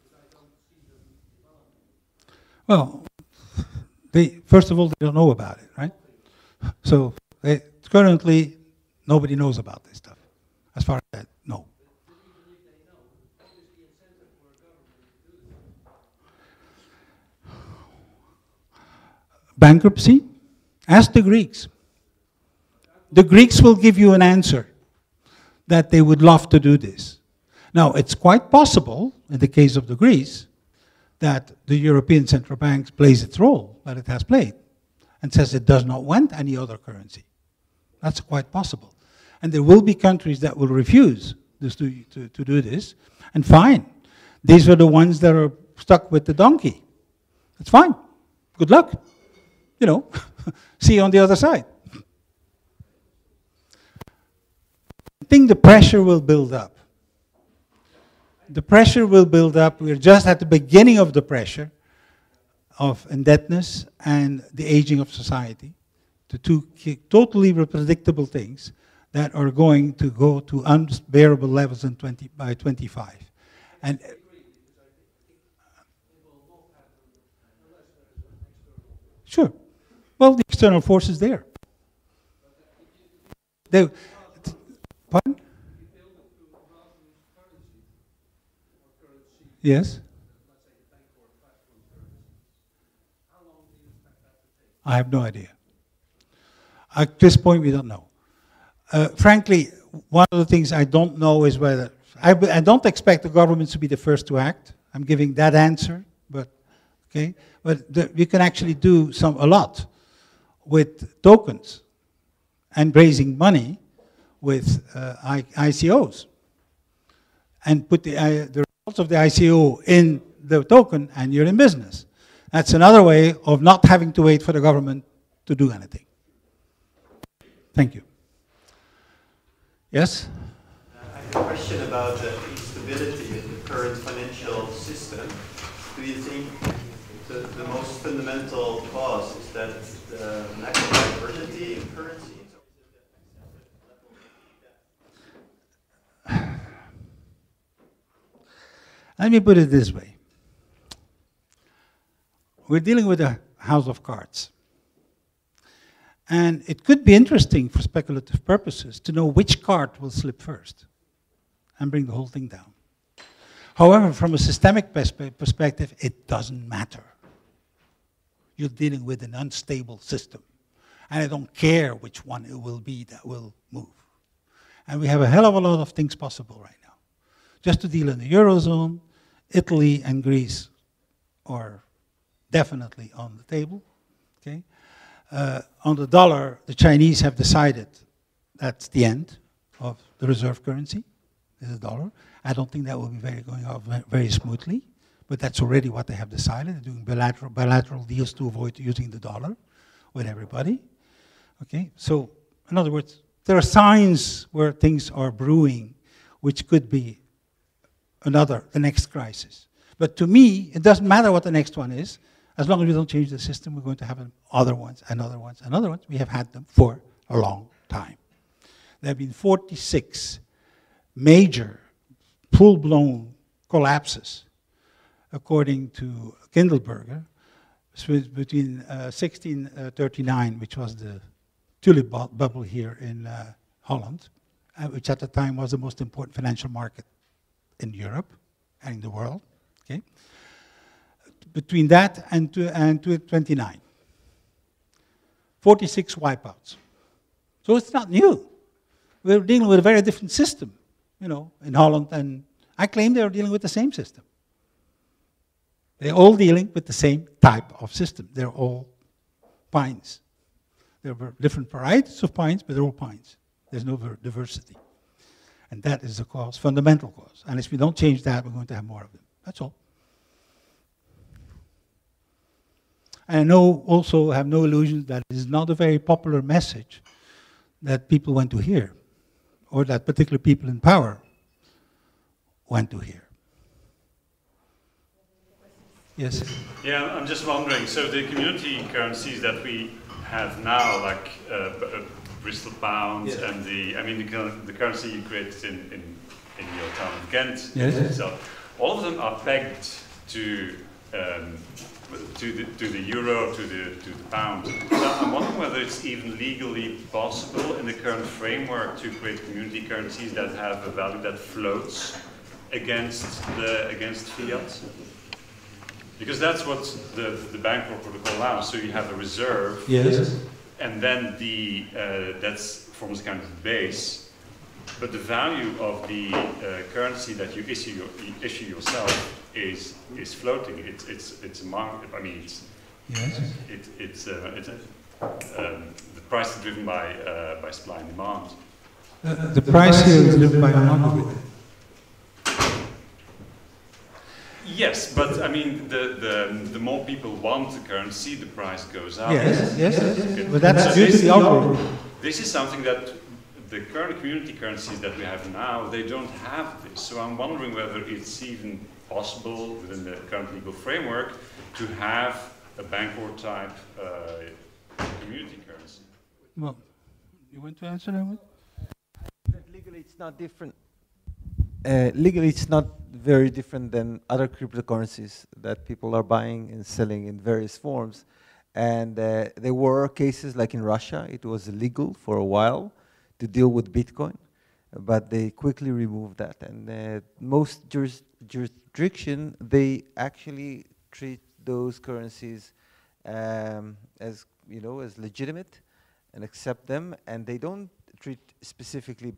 Because I don't see them developing. Well, first of all, they don't know about it, right? So currently, nobody knows about this stuff. As far as that, no. But even if they know, what is the incentive for a government to do this? Bankruptcy? Ask the Greeks. The Greeks will give you an answer that they would love to do this. Now, it's quite possible, in the case of the Greece, that the European Central Bank plays its role that it has played and says it does not want any other currency. That's quite possible. And there will be countries that will refuse this to do this, and fine. These are the ones that are stuck with the donkey. That's fine. Good luck. You know, see you on the other side. I think the pressure will build up. The pressure will build up. We're just at the beginning of the pressure of indebtedness and the aging of society, the two totally predictable things that are going to go to unbearable levels by 25. And sure. Well, the external force is there. Pardon? Yes. I have no idea. At this point, we don't know. Frankly, one of the things I don't know is whether, I don't expect the governments to be the first to act. I'm giving that answer, but, okay? But we can actually do a lot with tokens and raising money with ICOs and put the results of the ICO in the token and you're in business. That's another way of not having to wait for the government to do anything. Thank you. Yes? I have a question about the instability in the current financial system. Do you think the most fundamental cause is that the lack of diversity in currencies? Let me put it this way. We're dealing with a house of cards. And it could be interesting for speculative purposes to know which card will slip first and bring the whole thing down. However, from a systemic perspective, it doesn't matter. You're dealing with an unstable system. And I don't care which one it will be that will move. And we have a hell of a lot of things possible right now. Just to deal in the Eurozone, Italy and Greece are definitely on the table. Okay? On the dollar, the Chinese have decided that's the end of the reserve currency, is the dollar. I don't think that will be going off very smoothly, but that's already what they have decided. They're doing bilateral deals to avoid using the dollar with everybody. Okay, so in other words, there are signs where things are brewing, which could be the next crisis. But to me, it doesn't matter what the next one is. As long as we don't change the system, we're going to have other ones, and other ones, and other ones. We have had them for a long time. There have been 46 major, full-blown collapses, according to Kindleberger, between 1639, which was the tulip bubble here in Holland, which at the time was the most important financial market in Europe and in the world. Okay? Between that and 29. 46 wipeouts. So it's not new. We're dealing with a very different system, you know, in Holland, and I claim they're dealing with the same system. They're all dealing with the same type of system. They're all pines. There were different varieties of pines, but they're all pines. There's no diversity. And that is the cause, fundamental cause. And if we don't change that, we're going to have more of them. That's all. And I know also have no illusions that it is not a very popular message that people want to hear, or that particular people in power want to hear. Yes? Yeah, I'm just wondering, so the community currencies that we have now, like Bristol pounds and the currency you created in your town of Ghent, yes. So all of them are pegged to the euro, to the pound. So I'm wondering whether it's even legally possible in the current framework to create community currencies that have a value that floats against fiat. Because that's what the Bancor protocol allows. So you have a reserve, yes. And then that forms kind of the base. But the value of the currency that you issue yourself is floating. It's among. I mean, the price is driven by supply and demand. The price here is driven by an algorithm. Yes, but I mean, the more people want the currency, the price goes up. Yes. Okay. But that's due to the algorithm. This is something that the current community currencies that we have now, they don't have this. So I'm wondering whether it's even possible within the current legal framework to have a Bancor type community currency. Well, you want to answer that one? Legally, it's not different. Legally, it's not very different than other cryptocurrencies that people are buying and selling in various forms. And there were cases like in Russia, it was illegal for a while to deal with Bitcoin, but they quickly removed that. And most jurisdiction, they actually treat those currencies as legitimate and accept them, and they don't treat specifically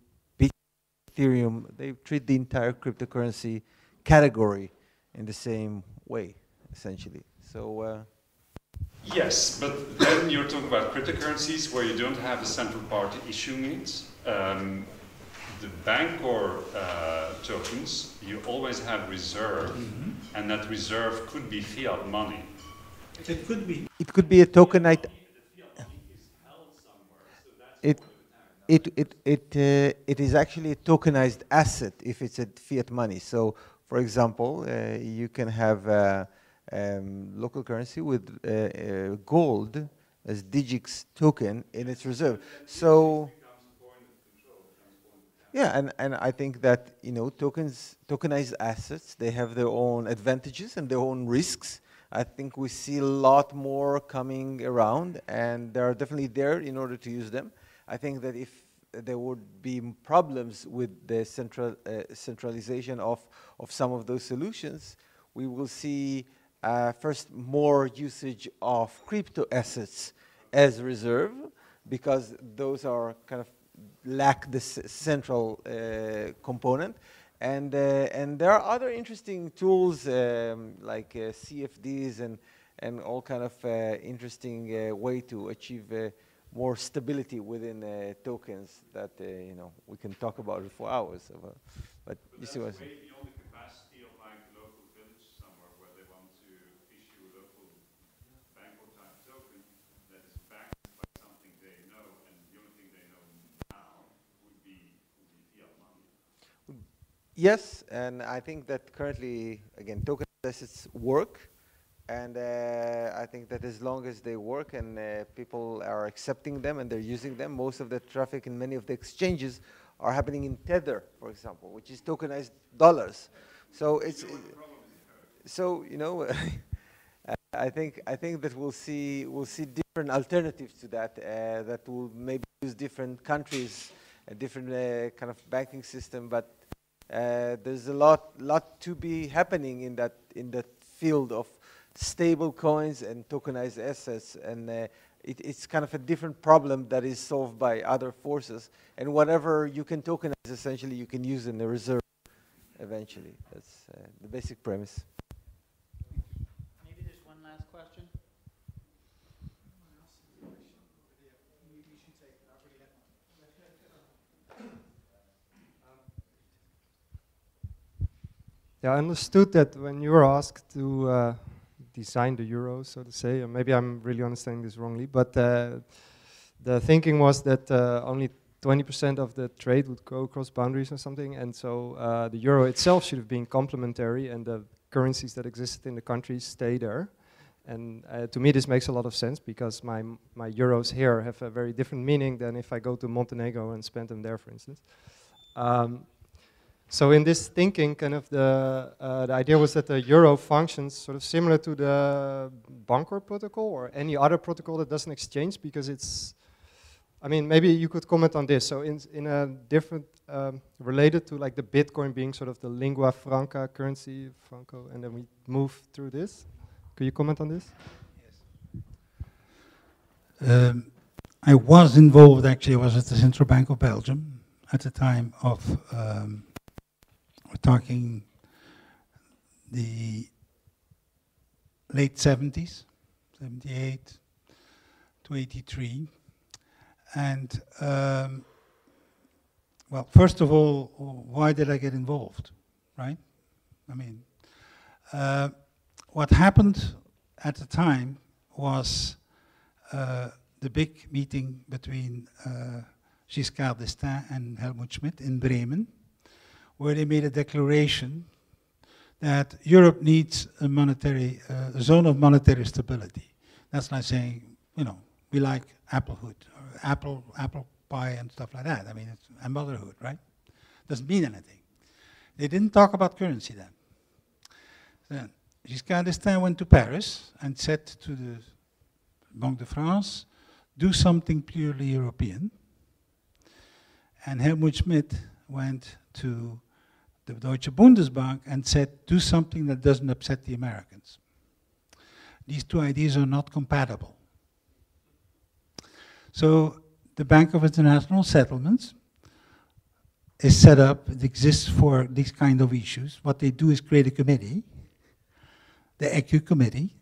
Ethereum, they treat the entire cryptocurrency category in the same way, essentially. So, yes, but then you're talking about cryptocurrencies where you don't have a central party issuing it. The Bancor tokens, you always have reserve, and that reserve could be fiat money. It could be. It could be a tokenized. It is actually a tokenized asset if it's a fiat money. So, for example, you can have local currency with gold as DIGIX token in its reserve. So, yeah, and I think that tokenized assets, they have their own advantages and their own risks. I think we see a lot more coming around, and they are definitely there in order to use them. I think that if there would be problems with the centralization of some of those solutions, we will see first more usage of crypto assets as reserve, because those are kind of lack the central component. And there are other interesting tools like CFDs and all kind of interesting way to achieve more stability within tokens that we can talk about it for hours. But you see what I'm saying? Way beyond the capacity of like a local village somewhere where they want to issue a local Bancor type token that is backed by something they know, and the only thing they know now would be fiat money. Yes, and I think that currently, again, token assets work. And I think that as long as they work and people are accepting them and they're using them, most of the traffic in many of the exchanges are happening in Tether, for example, which is tokenized dollars. So it's I think that we'll see different alternatives to that that will maybe use different countries, a different kind of banking system. But there's a lot to be happening in that field of stable coins and tokenized assets, and it's kind of a different problem that is solved by other forces. And whatever you can tokenize, essentially, you can use in the reserve eventually. That's the basic premise. Maybe there's one last question. Yeah, I understood that when you were asked to design the euro, so to say, and maybe I'm really understanding this wrongly, but the thinking was that only 20% of the trade would go across boundaries or something, and so the euro itself should have been complementary, and the currencies that existed in the countries stay there. And to me, this makes a lot of sense because my euros here have a very different meaning than if I go to Montenegro and spend them there, for instance. So in this thinking, kind of the idea was that the euro functions sort of similar to the Bancor protocol or any other protocol that doesn't exchange, because it's, I mean, maybe you could comment on this. So in a different, related to like the Bitcoin being sort of the lingua franca currency, franco, and then we move through this. Could you comment on this? Yes. I was involved, actually, I was at the Central Bank of Belgium at the time of, we're talking the late 70s, 78 to 83. And, well, first of all, why did I get involved, right? I mean, what happened at the time was the big meeting between Giscard d'Estaing and Helmut Schmidt in Bremen, where they made a declaration that Europe needs a monetary, a zone of monetary stability. That's like saying, you know, we like applehood, or apple pie and stuff like that. I mean, it's a motherhood, right? Doesn't mean anything. They didn't talk about currency then. Then Giscard d'Estaing went to Paris and said to the Banque de France, do something purely European. And Helmut Schmidt went to the Deutsche Bundesbank and said, do something that doesn't upset the Americans. These two ideas are not compatible. So the Bank of International Settlements is set up, it exists for these kind of issues. What they do is create a committee, the ECU committee,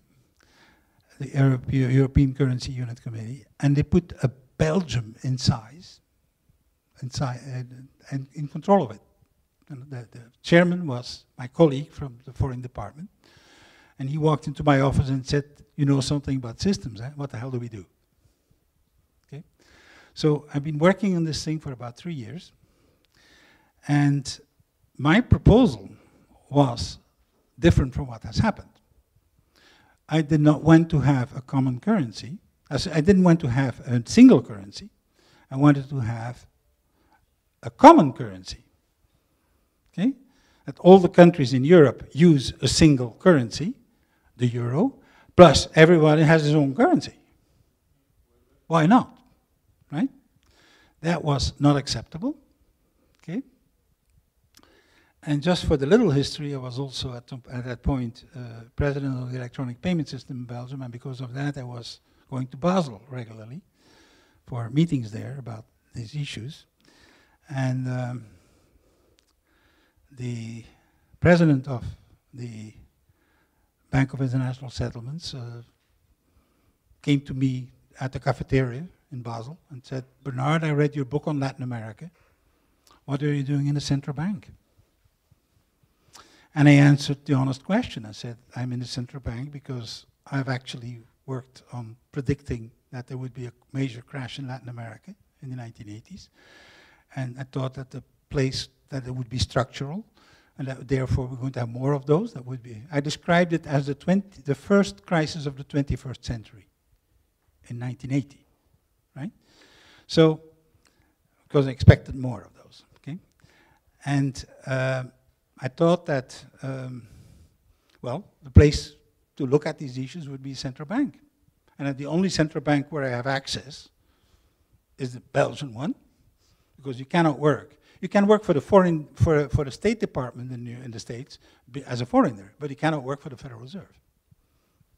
the European Currency Unit Committee, and they put a Belgium inside and in control of it. And the chairman was my colleague from the foreign department, and he walked into my office and said, you know something about systems, eh? What the hell do we do? Okay, so I've been working on this thing for about 3 years, and my proposal was different from what has happened. I did not want to have a common currency. I didn't want to have a single currency. I wanted to have a common currency. Okay? That all the countries in Europe use a single currency, the euro, plus everybody has his own currency. Why not? Right? That was not acceptable. Okay? And just for the little history, I was also at that point president of the electronic payment system in Belgium, and because of that I was going to Basel regularly for meetings there about these issues. And the president of the Bank of International Settlements came to me at the cafeteria in Basel and said, Bernard, I read your book on Latin America. What are you doing in the central bank? And I answered the honest question. I said, I'm in the central bank because I've actually worked on predicting that there would be a major crash in Latin America in the 1980s. And I thought that the place that it would be structural, and that therefore we're going to have more of those. That would be. I described it as the first crisis of the 21st century in 1980, right? So, because I expected more of those, okay? And I thought that, well, the place to look at these issues would be central bank. And the only central bank where I have access is the Belgian one, because you cannot work. You can work for the for the State Department in the States as a foreigner, but you cannot work for the Federal Reserve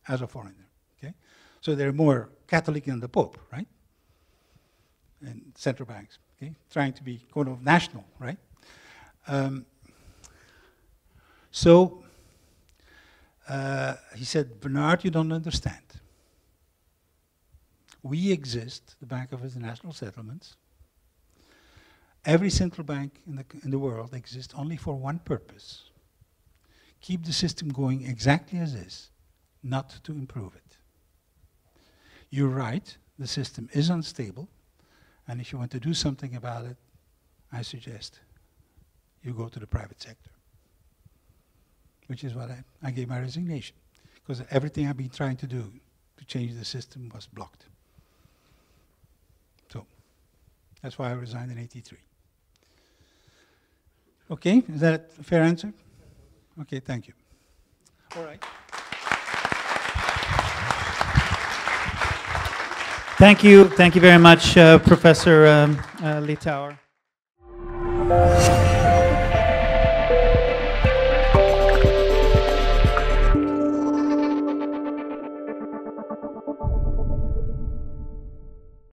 as a foreigner. Okay, so they're more Catholic than the Pope, right? And central banks, okay, trying to be kind of national, right? So he said, Bernard, you don't understand. We exist, the Bank of International Settlements. Every central bank in the world exists only for one purpose, keep the system going exactly as is, not to improve it. You're right, the system is unstable, and if you want to do something about it, I suggest you go to the private sector, which is what I gave my resignation, because everything I've been trying to do to change the system was blocked. So that's why I resigned in '83. Okay, is that a fair answer? Okay, thank you. All right. Thank you very much, Professor Lietaer.